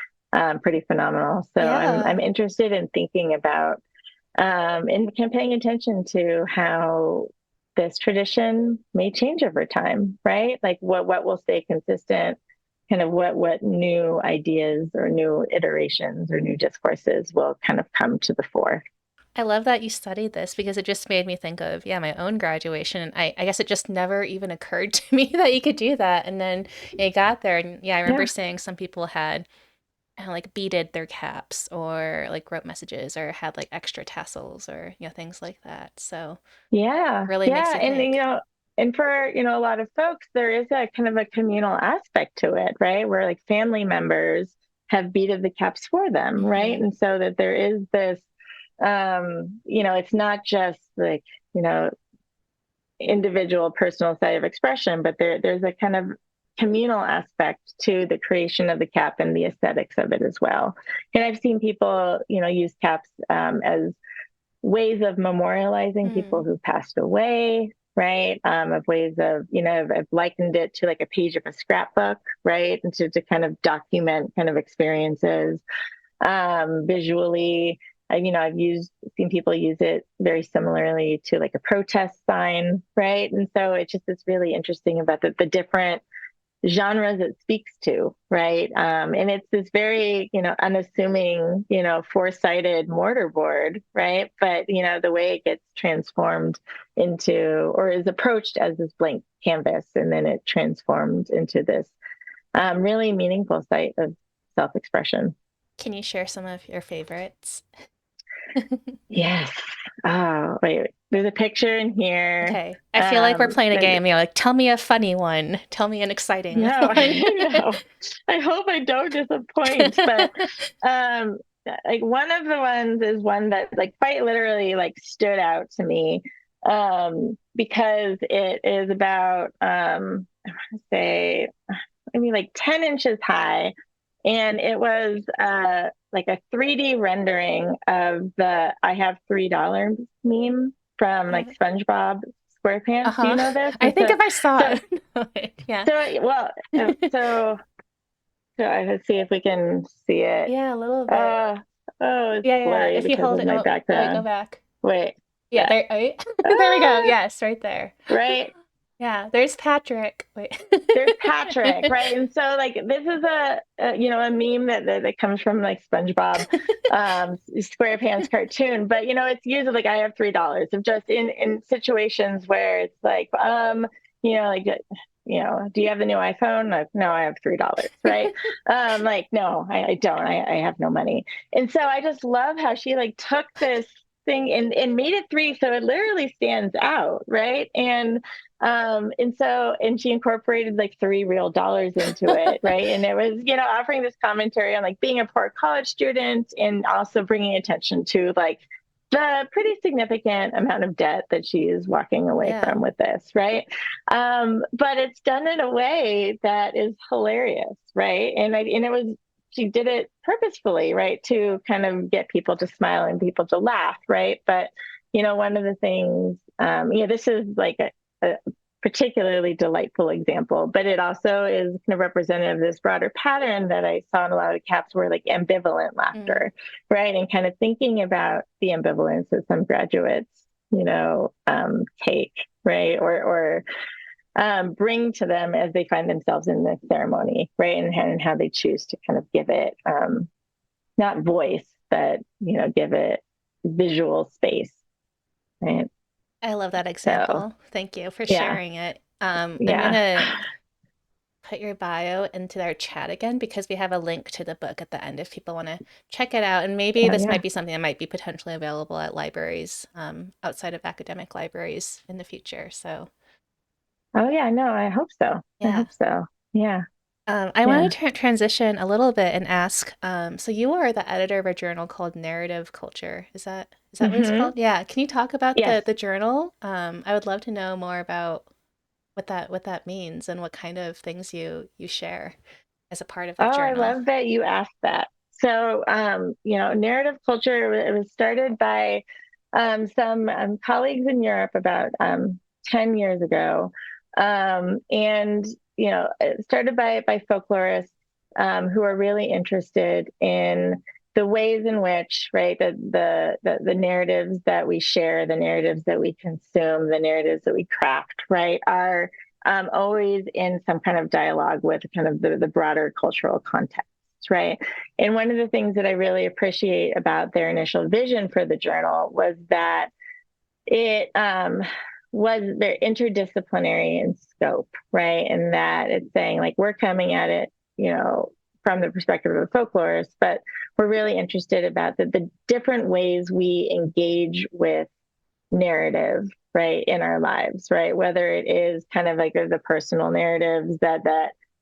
pretty phenomenal. So Yeah. I'm interested in thinking about and paying attention to how this tradition may change over time, right? Like what will stay consistent, kind of what new ideas or new iterations or new discourses will kind of come to the fore. I love that you studied this, because it just made me think of, my own graduation. And I guess it just never even occurred to me that you could do that. And then it got there. And I remember seeing some people had like beaded their caps, or like wrote messages, or had like extra tassels, or, things like that. So really makes you and think. and for a lot of folks, there is a kind of a communal aspect to it, right, where like family members have beaded the caps for them, right, and so that there is this it's not just like, individual personal side of expression, but there's a kind of communal aspect to the creation of the cap and the aesthetics of it as well. And I've seen people, use caps as ways of memorializing people who passed away, right? Of ways of, I've likened it to like a page of a scrapbook, right? And to kind of document kind of experiences visually. I've seen people use it very similarly to like a protest sign, right? And so it's really interesting about the different genres it speaks to, right? And it's this very, unassuming, four-sided mortarboard, right? But, the way it gets transformed into, or is approached as this blank canvas, and then it transformed into this really meaningful site of self-expression. Can you share some of your favorites? Yes. Oh, wait. There's a picture in here. Okay. I feel like we're playing a game. Like, tell me a funny one. Tell me an exciting one. I know. I hope I don't disappoint. But like one of the ones is one that like quite literally like stood out to me because it is about I want to say maybe like 10 inches high. And it was like a 3D rendering of the I have $3 meme from like SpongeBob SquarePants. Do you know this? I think if I saw it. Yeah. So let's see if we can see it. Yeah, a little bit. It's Yeah. blurry If you because hold of it, my background. go back. Wait. Yeah, there, there we go. Yes, right there. Right. Yeah, there's Patrick. Wait. There's Patrick, right? And so like this is a meme that comes from like SpongeBob SquarePants cartoon, but it's usually like I have $3 of just in situations where it's like like do you have the new iPhone? Like, no, I have $3, right? Like, no, I don't. I have no money. And so I just love how she like took this thing and made it 3 so it literally stands out, right? And she incorporated like $3 real into it, right? And it was, offering this commentary on like being a poor college student and also bringing attention to like the pretty significant amount of debt that she is walking away from with this, right? But it's done in a way that is hilarious, right? And she did it purposefully, right, to kind of get people to smile and people to laugh, right? But one of the things, this is like a particularly delightful example, but it also is kind of representative of this broader pattern that I saw in a lot of caps where like ambivalent laughter, right? And kind of thinking about the ambivalence that some graduates, take, right? Or bring to them as they find themselves in this ceremony, right? And how they choose to kind of give it, not voice, but, give it visual space, right? I love that example. Thank you for sharing it. I'm Yeah. gonna put your bio into our chat again because we have a link to the book at the end if people want to check it out. And maybe this might be something that might be potentially available at libraries, outside of academic libraries in the future. So. Oh yeah, no, I hope so. I hope so. Yeah. I want to transition a little bit and ask, so you are the editor of a journal called Narrative Culture. Is that what it's called? Yeah. Can you talk about the journal? I would love to know more about what that means and what kind of things you share as a part of that journal. I love that you asked that. So, Narrative Culture, it was started by some colleagues in Europe about 10 years ago. And it started by folklorists who are really interested in the ways in which, right, the narratives that we share, the narratives that we consume, the narratives that we craft, right, are always in some kind of dialogue with kind of the broader cultural context, right? And one of the things that I really appreciate about their initial vision for the journal was that it was very interdisciplinary in scope, right? And that it's saying like we're coming at it, from the perspective of a folklorist, but we're really interested about the different ways we engage with narrative, right, in our lives, right? Whether it is kind of like the personal narratives that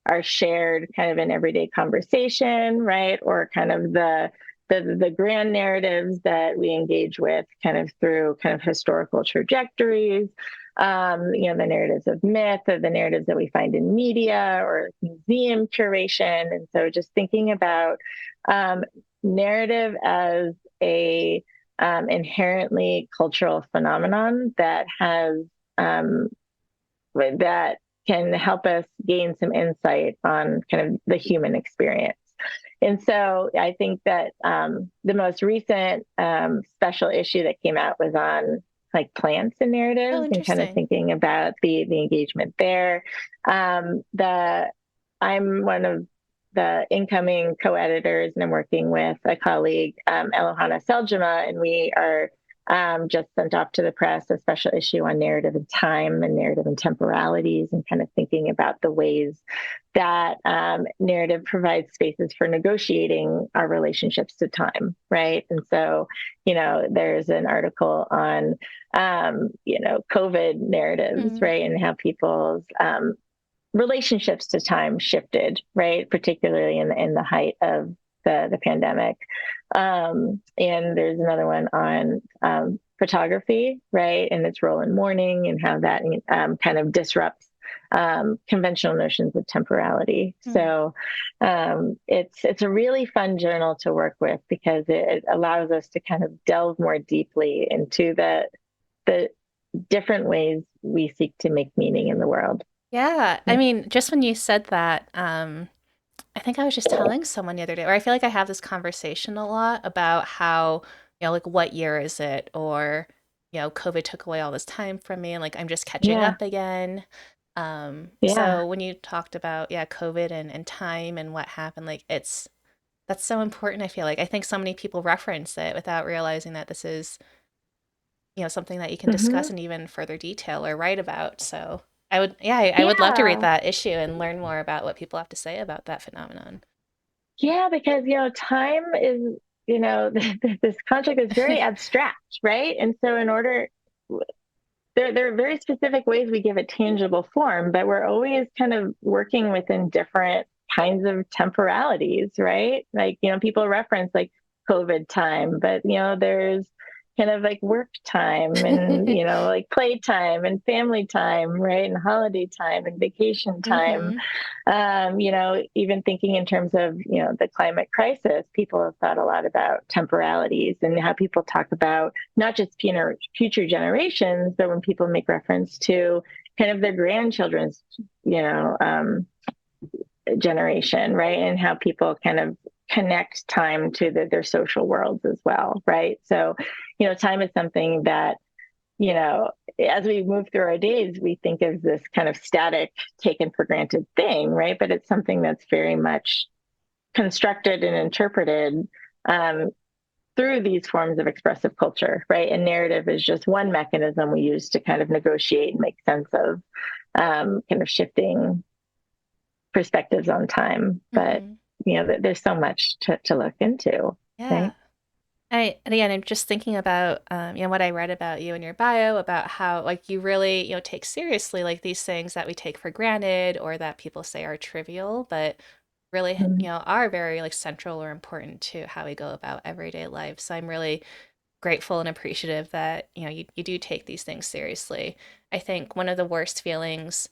are shared kind of in everyday conversation, right, or kind of the grand narratives that we engage with kind of through kind of historical trajectories, the narratives of myth, or the narratives that we find in media or museum curation. And so just thinking about narrative as a inherently cultural phenomenon that has that can help us gain some insight on kind of the human experience. And so I think that the most recent special issue that came out was on like plants and narratives and kind of thinking about the engagement there. I'm one of the incoming co-editors, and I'm working with a colleague, Elohana Seljima, and we are just sent off to the press a special issue on narrative and time and narrative and temporalities, and kind of thinking about the ways that narrative provides spaces for negotiating our relationships to time, right? And so, there's an article on, COVID narratives, right, and how people's relationships to time shifted, right, particularly in the height of the pandemic. And there's another one on photography, right, and its role in mourning and how that kind of disrupts conventional notions of temporality. So it's a really fun journal to work with because it allows us to kind of delve more deeply into the different ways we seek to make meaning in the world. Yeah, I mean, just when you said that, I think I was just telling someone the other day, or I feel like I have this conversation a lot about how, like what year is it? Or, COVID took away all this time from me and like I'm just catching Yeah. up again. Yeah. So when you talked about, COVID and time and what happened, like that's so important. I feel like I think so many people reference it without realizing that this is, something that you can discuss in even further detail or write about. So I would love to read Yeah. that issue and learn more about what people have to say about that phenomenon. Yeah, because time is, this concept is very abstract, right? And so in order there are very specific ways we give it tangible form, but we're always kind of working within different kinds of temporalities, right? Like, people reference like COVID time, but there's kind of like work time and, like play time and family time, right? And holiday time and vacation time. Hmm. Even thinking in terms of, the climate crisis, people have thought a lot about temporalities and how people talk about not just future generations, but when people make reference to kind of their grandchildren's, generation, right? And how people kind of connect time to their social worlds as well, right? So, time is something that, as we move through our days, we think of this kind of static, taken for granted thing, right? But it's something that's very much constructed and interpreted through these forms of expressive culture, right? And narrative is just one mechanism we use to kind of negotiate and make sense of kind of shifting perspectives on time. But, there's so much to look into, Yeah. right? Again, I'm just thinking about, what I read about you in your bio about how like you really, take seriously like these things that we take for granted or that people say are trivial, but really, are very like central or important to how we go about everyday life. So I'm really grateful and appreciative that, you do take these things seriously. I think one of the worst feelings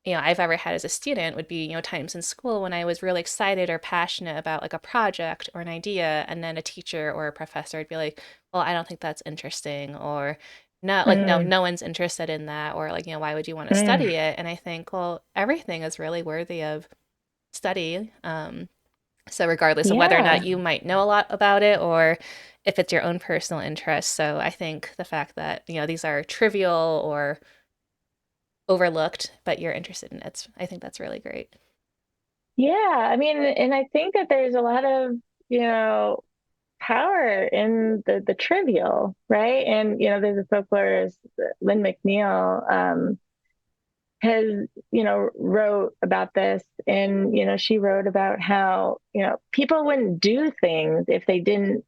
I've ever had as a student would be, times in school when I was really excited or passionate about like a project or an idea, and then a teacher or a professor would be like, "Well, I don't think that's interesting," or "No, like no, Mm, no one's interested in that," or like, "Why would you want to mm, study it?" And I think, well, everything is really worthy of study. So regardless of whether or yeah. not you might know a lot about it or if it's your own personal interest. So I think the fact that, these are trivial or overlooked, but you're interested in it. I think that's really great. Yeah. I mean, and I think that there's a lot of, power in the trivial, right? And, there's a folklorist, Lynn McNeil, has, wrote about this. And, she wrote about how, people wouldn't do things if they didn't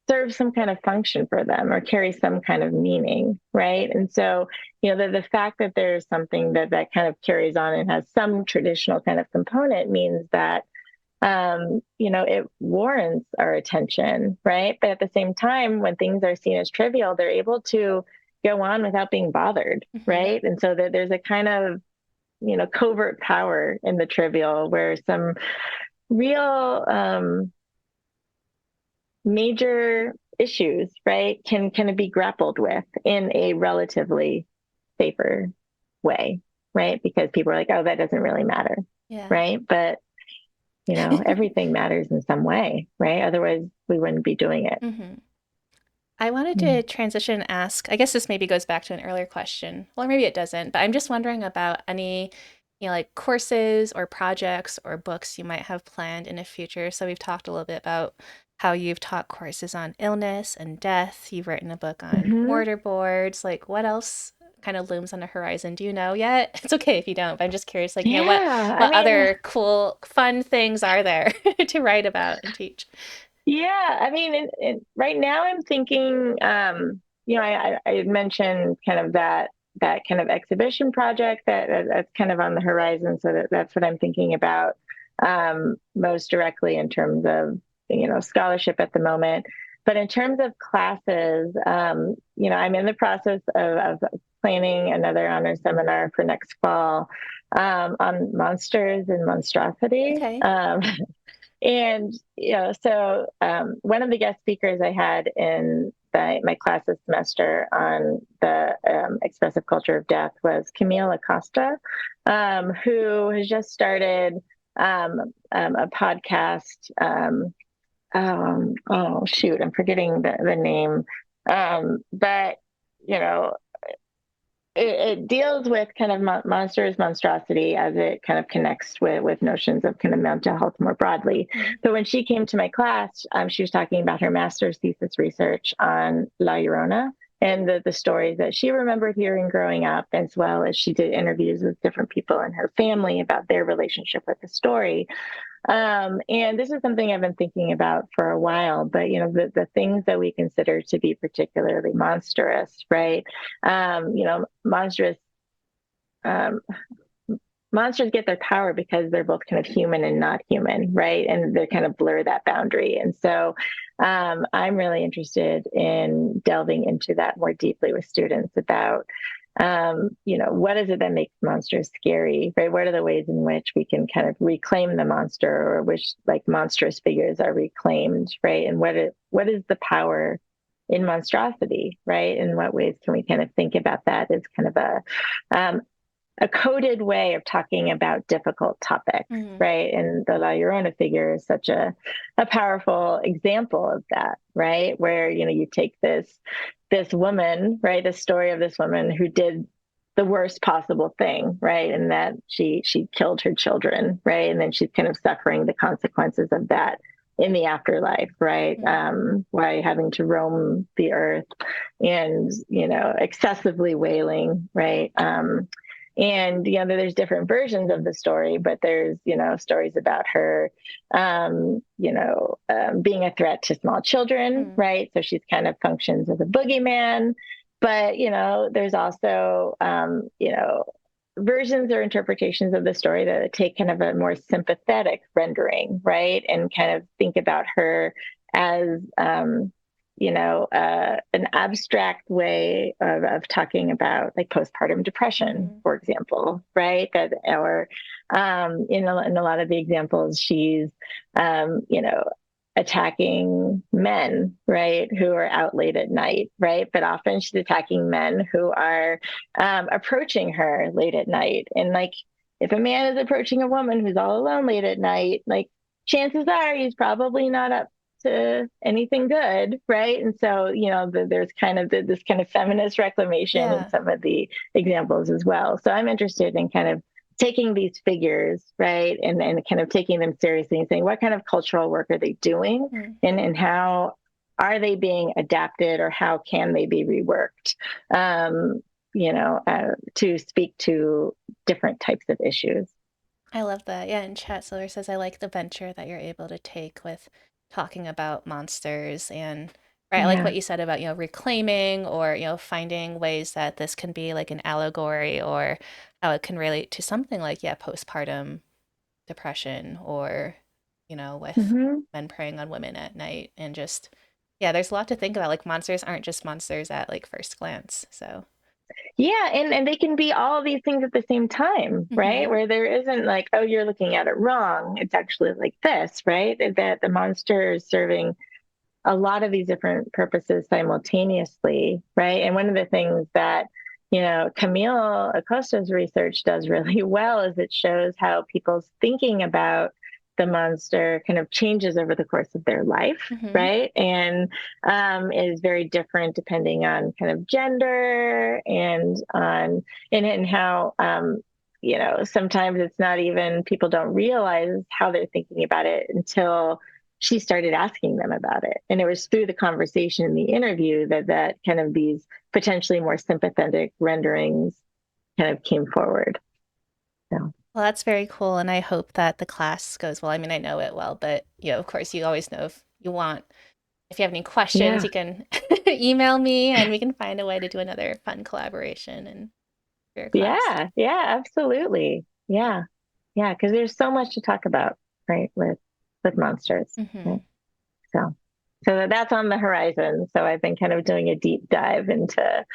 serve some kind of function for them or carry some kind of meaning, right? And so, the fact that there's something that kind of carries on and has some traditional kind of component means that it warrants our attention, right? But at the same time, when things are seen as trivial, they're able to go on without being bothered, Hmm. right? And so that there's a kind of, covert power in the trivial where some real major issues, right, can kind of be grappled with in a relatively safer way, right? Because people are like, oh, that doesn't really matter, Yeah. right? But everything matters in some way, right? Otherwise, we wouldn't be doing it. Hmm. I wanted Mm. to transition and ask, I guess this maybe goes back to an earlier question, or maybe it doesn't, but I'm just wondering about any, like courses or projects or books you might have planned in the future. So we've talked a little bit about how you've taught courses on illness and death. You've written a book on Hmm. mortarboards. Like what else kind of looms on the horizon? Do you know yet? It's okay if you don't, but I'm just curious, like, Yeah, I what mean, other cool, fun things are there to write about and teach? yeah, I mean, right now I'm thinking, I had mentioned kind of that kind of exhibition project that's kind of on the horizon. So that's what I'm thinking about most directly in terms of scholarship at the moment. But in terms of classes, I'm in the process of planning another honor seminar for next fall on monsters and monstrosity. Okay. And so one of the guest speakers I had in my class this semester on the expressive culture of death was Camille Acosta, who has just started a podcast. Oh shoot, I'm forgetting the name. But you know, it deals with kind of monstrosity as it kind of connects with notions of kind of mental health more broadly. So when she came to my class, she was talking about her master's thesis research on La Llorona and the stories that she remembered hearing growing up, as well as she did interviews with different people in her family about their relationship with the story. And this is something I've been thinking about for a while, but the things that we consider to be particularly monstrous, right? Monstrous, um, monsters get their power because they're both kind of human and not human, right? And they kind of blur that boundary. And so I'm really interested in delving into that more deeply with students about what is it that makes monsters scary, right? What are the ways in which we can kind of reclaim the monster, or which like monstrous figures are reclaimed, right? And what is the power in monstrosity, right? In what ways can we kind of think about that as kind of a coded way of talking about difficult topics, right? And the La Llorona figure is such a powerful example of that, right? Where you take this woman, right? The story of this woman who did the worst possible thing, right? And that she killed her children, right? And then she's kind of suffering the consequences of that in the afterlife, right? By having to roam the earth and excessively wailing, right? And there's different versions of the story, but there's stories about her being a threat to small children, right? So she's kind of functions as a boogeyman. But there's also versions or interpretations of the story that take kind of a more sympathetic rendering, right? And kind of think about her as an abstract way of talking about like postpartum depression, for example, right? That, or in a lot of the examples, she's, attacking men, right, who are out late at night, right? But often she's attacking men who are approaching her late at night. And like, if a man is approaching a woman who's all alone late at night, like chances are he's probably not up to anything good, right? And so there's kind of this kind of feminist reclamation in some of the examples as well. So I'm interested in kind of taking these figures, right, and kind of taking them seriously and saying, what kind of cultural work are they doing, and how are they being adapted, or how can they be reworked, to speak to different types of issues. I love that. Yeah, in chat, Silver says, I like the venture that you're able to take with talking about monsters. And right, I like what you said about, reclaiming, or, finding ways that this can be like an allegory, or how it can relate to something like, postpartum depression, or, with men preying on women at night. And just, there's a lot to think about. Like, monsters aren't just monsters at like first glance. So yeah, and they can be all of these things at the same time, right? Where there isn't like, oh, you're looking at it wrong. It's actually like this, right? That the monster is serving a lot of these different purposes simultaneously, right? And one of the things that Camille Acosta's research does really well is it shows how people's thinking about the monster kind of changes over the course of their life, right? And is very different depending on kind of gender and on and how sometimes it's not even, people don't realize how they're thinking about it until she started asking them about it. And it was through the conversation in the interview that kind of these potentially more sympathetic renderings kind of came forward. So. Well, that's very cool. And I hope that the class goes well. I mean, I know it well, but of course, you always know if you have any questions, you can email me and we can find a way to do another fun collaboration in your class. Yeah, absolutely. Yeah. Because there's so much to talk about, right, with monsters. Right? So that's on the horizon. So I've been kind of doing a deep dive into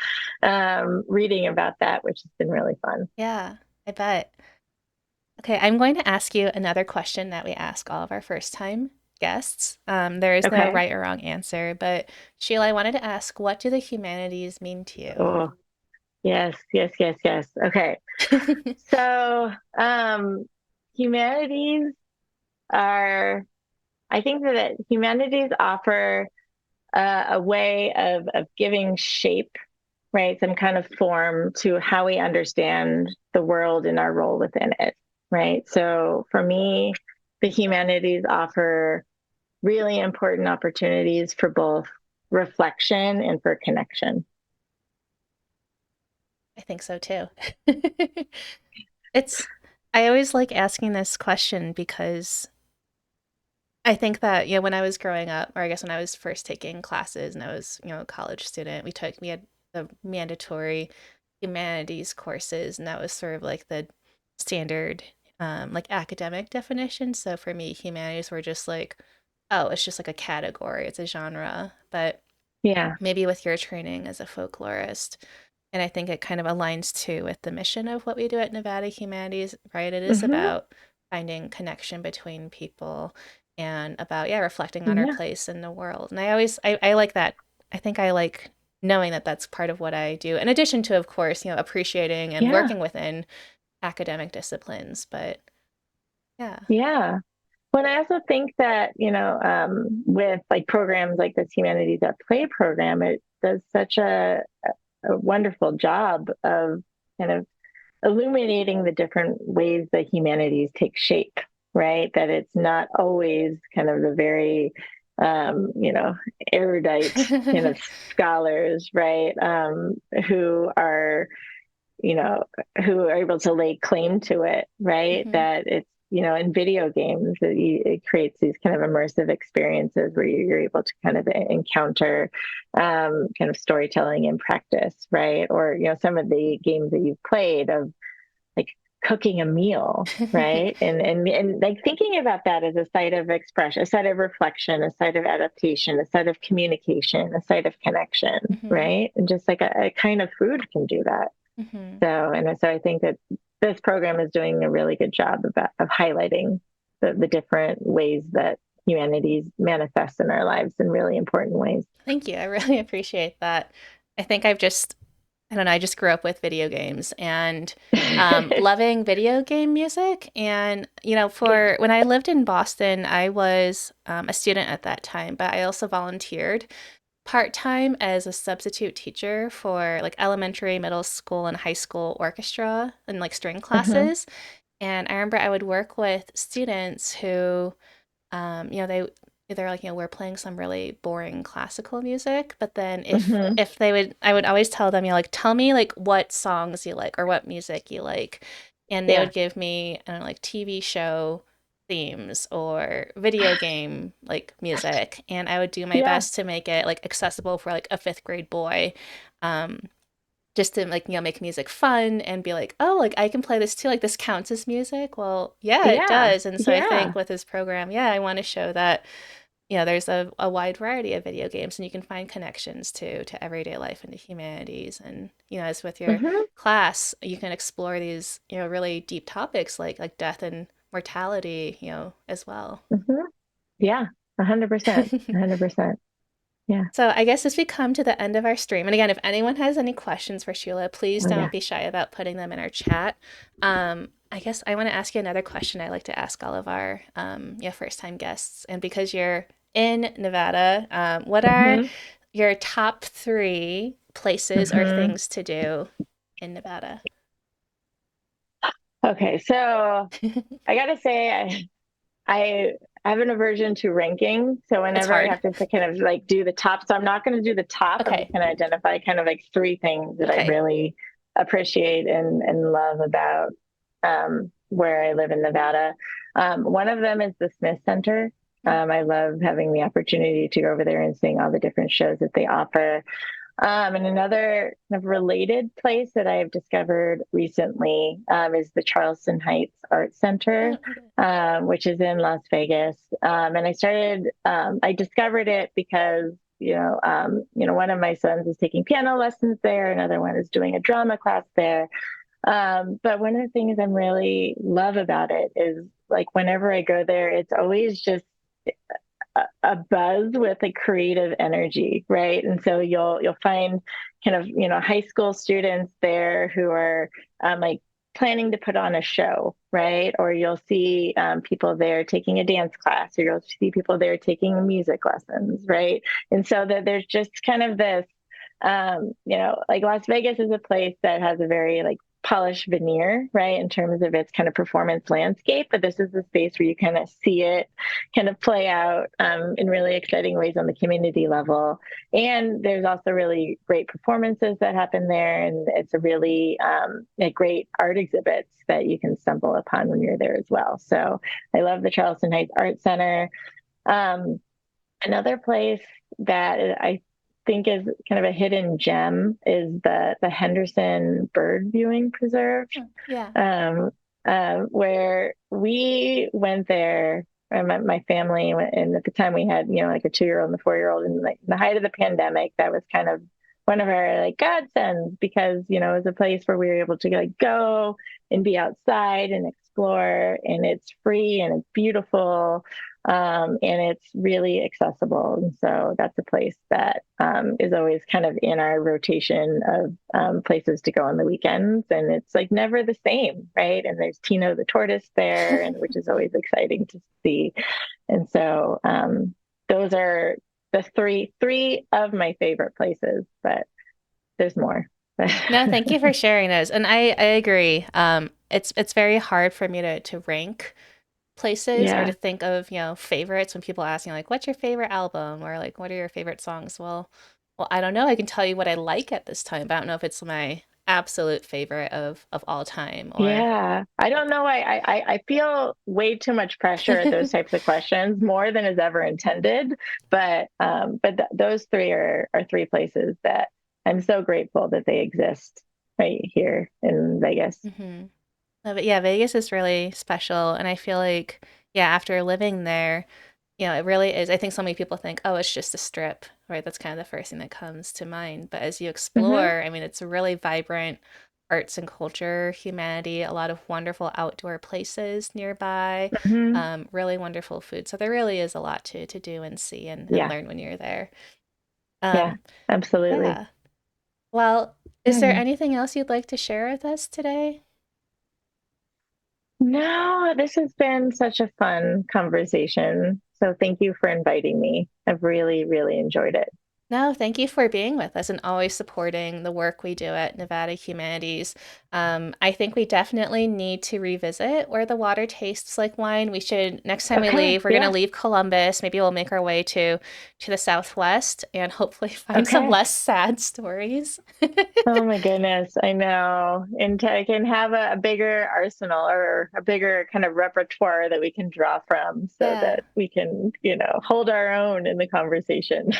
reading about that, which has been really fun. Yeah, I bet. Okay, I'm going to ask you another question that we ask all of our first-time guests. There is no right or wrong answer, but Sheila, I wanted to ask, what do the humanities mean to you? Oh, yes. Okay. So humanities I think that humanities offer a way of giving shape, right? Some kind of form to how we understand the world and our role within it, right? So for me, the humanities offer really important opportunities for both reflection and for connection. I think so too. It's, I always like asking this question because I think that, when I was growing up, or I guess when I was first taking classes and I was, a college student, we had the mandatory humanities courses, and that was sort of like the standard, like academic definition. So for me, humanities were just like, oh, it's just like a category, it's a genre. But Yeah. maybe with your training as a folklorist, and I think it kind of aligns too with the mission of what we do at Nevada Humanities, right? It is Mm-hmm. about finding connection between people and about, reflecting on our Yeah. place in the world. And I like that. I think I like knowing that that's part of what I do, in addition to, of course, appreciating and Yeah. working within academic disciplines. But yeah. Yeah. Well, I also think that, with like programs like this Humanities at Play program, it does such a wonderful job of kind of illuminating the different ways that humanities take shape, right? That it's not always kind of the very, erudite kind of scholars, right? Who are, you know, who are able to lay claim to it, right? Mhm. That it's, in video games, it creates these kind of immersive experiences where you're able to kind of encounter kind of storytelling in practice, right? Or, some of the games that you've played of like cooking a meal, right? And like thinking about that as a site of expression, a site of reflection, a site of adaptation, a site of communication, a site of connection, Mhm. right? And just like a kind of food can do that. Mhm. So I think that this program is doing a really good job of highlighting the different ways that humanities manifest in our lives in really important ways. Thank you. I really appreciate that. I think I don't know, I just grew up with video games and loving video game music. And, for when I lived in Boston, I was a student at that time, but I also volunteered part-time as a substitute teacher for like elementary, middle school, and high school orchestra and like string Mhm. classes. And I remember I would work with students who, they're like, we're playing some really boring classical music, but then Mhm. if they would, I would always tell them, like, tell me like what songs you like or what music you like, and they Yeah. would give me, I don't know, like TV show themes or video game like music, and I would do my Yeah. best to make it like accessible for like a fifth grade boy. Um, just to like make music fun and be like, oh, like I can play this too, like this counts as music. Well, yeah, it Yeah. does. And so I think Yeah. with this program, I want to show that there's a wide variety of video games and you can find connections to everyday life and to humanities. And as with your Mhm. class, you can explore these really deep topics like death and mortality as well. Mhm. Yeah. 100%. 100%. Yeah. So I guess as we come to the end of our stream, and again, if anyone has any questions for Sheila, please Oh, don't yeah. be shy about putting them in our chat. I guess I want to ask you another question I like to ask all of our first time guests. And because you're in Nevada, what are Mhm. your top 3 places or Mhm. things to do in Nevada? Okay. So I gotta say, I have an aversion to ranking. So It's whenever I hard. have to kind of like do the top, so I'm not going to do the top. I'm Okay. just going to identify kind of like 3 things that I Okay. really appreciate and love about where I live in Nevada. One of them is the Smith Center. I love having the opportunity to go over there and seeing all the different shows that they offer. And another kind of related place that I've discovered recently is the Charleston Heights Art Center, Oh, okay. which is in Las Vegas. And I discovered it because, one of my sons is taking piano lessons there. Another one is doing a drama class there. But one of the things I really love about it is like whenever I go there, it's always just a buzz with a creative energy, right? And so you'll find kind of high school students there who are like planning to put on a show, right? Or you'll see people there taking a dance class, or you'll see people there taking music lessons, right? And so that there's just kind of this, like Las Vegas is a place that has a very like polished veneer, right, in terms of its kind of performance landscape. But this is the space where you kind of see it kind of play out in really exciting ways on the community level. And there's also really great performances that happen there. And it's a really great art exhibits that you can stumble upon when you're there as well. So I love the Charleston Heights Art Center. Another place that I think is kind of a hidden gem is the Henderson Bird Viewing Preserve, where we went there. My family went, and at the time we had like a 2-year-old and a 4-year-old, and like the height of the pandemic, that was kind of one of our like godsends, because it was a place where we were able to like go and be outside and explore, and it's free and it's beautiful. And it's really accessible. And so that's a place that is always kind of in our rotation of places to go on the weekends. And it's like never the same, right? And there's Tino the tortoise there, and which is always exciting to see. And so those are the three of my favorite places, but there's more. No, thank you for sharing those. And I agree. It's very hard for me to rank places or to think of favorites when people ask like, what's your favorite album, or like, what are your favorite songs? Well, I don't know. I can tell you what I like at this time, but I don't know if it's my absolute favorite of all time. Or I don't know. I feel way too much pressure at those types of questions, more than is ever intended. But those three are three places that I'm so grateful that they exist right here in Vegas. But yeah, Vegas is really special. And I feel like, after living there, it really is. I think so many people think, oh, it's just a strip, right? That's kind of the first thing that comes to mind. But as you explore, I mean, it's a really vibrant arts and culture, humanity, a lot of wonderful outdoor places nearby, really wonderful food. So there really is a lot to do and see and learn when you're there. Absolutely. Well, is there anything else you'd like to share with us today? No, this has been such a fun conversation. So thank you for inviting me. I've really, really enjoyed it. No, thank you for being with us and always supporting the work we do at Nevada Humanities. I think we definitely need to revisit Where the Water Tastes Like Wine. We should, next time we leave, we're going to leave Columbus. Maybe we'll make our way to the Southwest and hopefully find some less sad stories. Oh my goodness, I know. And I can have a bigger arsenal or a bigger kind of repertoire that we can draw from, so that we can, hold our own in the conversation.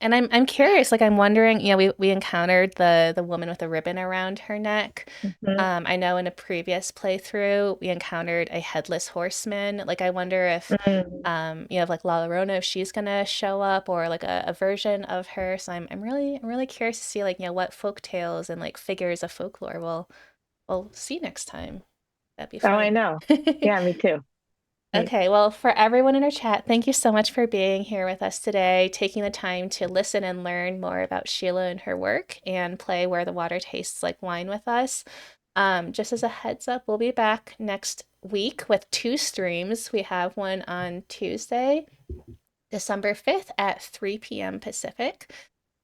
And I'm curious, like I'm wondering, we encountered the woman with a ribbon around her neck. I know in a previous playthrough we encountered a headless horseman. Like I wonder if like La Llorona, if she's gonna show up, or like a version of her. So I'm really curious to see like what folk tales and like figures of folklore we'll see next time. That'd be fun. Oh, I know. Yeah, me too. Okay, well, for everyone in our chat, thank you so much for being here with us today, taking the time to listen and learn more about Sheila and her work, and play Where the Water Tastes Like Wine with us. Just as a heads up, we'll be back next week with 2 streams. We have one on Tuesday, December 5th at 3 p.m. Pacific.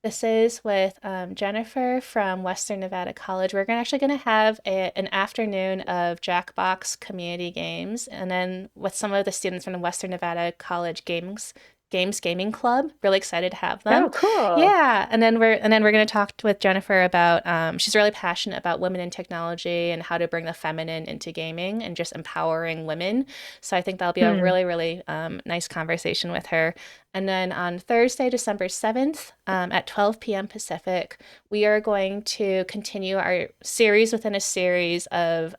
This is with Jennifer from Western Nevada College. We're actually going to have an afternoon of Jackbox community games, and then with some of the students from the Western Nevada College Gaming Club. Really excited to have them. Oh, cool. Yeah, and then we're going to talk with Jennifer about she's really passionate about women in technology and how to bring the feminine into gaming and just empowering women. So I think that'll be a really, really nice conversation with her. And then on Thursday, December 7th, at 12 p.m. Pacific, we are going to continue our series within a series of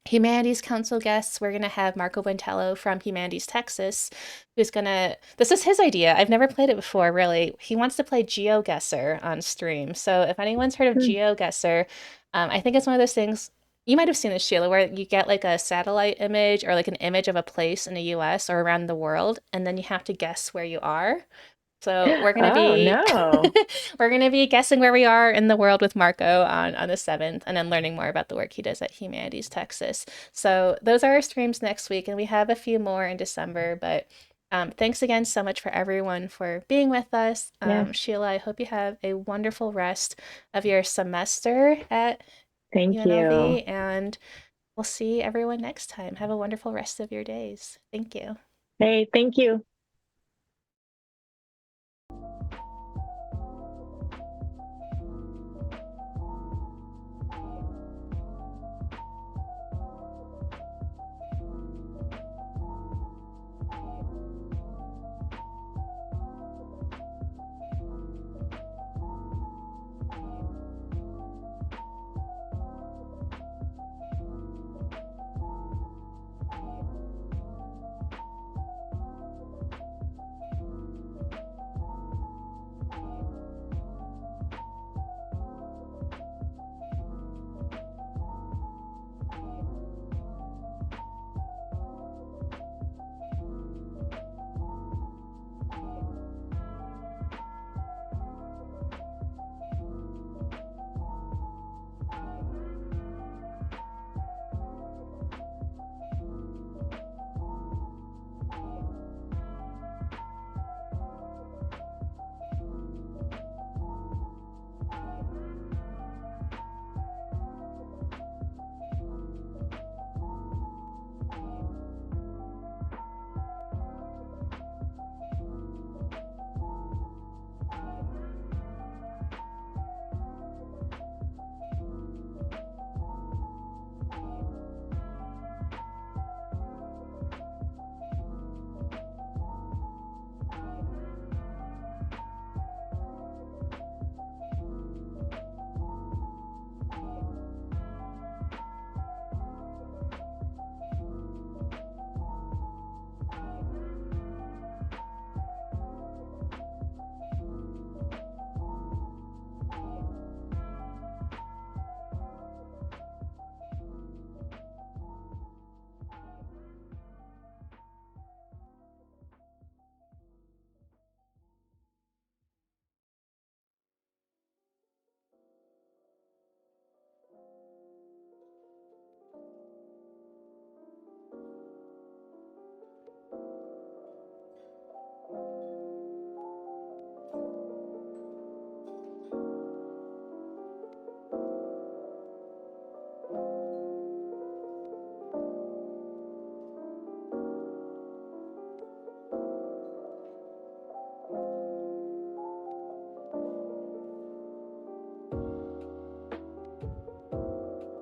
Humanities Council guests. We're going to have Marco Buentello from Humanities Texas, who's going to, this is his idea. I've never played it before, really. He wants to play GeoGuessr on stream. So if anyone's heard of GeoGuessr, I think it's one of those things, you might have seen this, Sheila, where you get like a satellite image or like an image of a place in the US or around the world, and then you have to guess where you are. So we're gonna Oh be no. we're gonna be guessing where we are in the world with Marco on the 7th, and then learning more about the work he does at Humanities Texas. So those are our streams next week, and we have a few more in December. But thanks again so much for everyone for being with us. Yes. Sheila, I hope you have a wonderful rest of your semester at Thank you. UNLV, and we'll see everyone next time. Have a wonderful rest of your days. Thank you. Hey, thank you.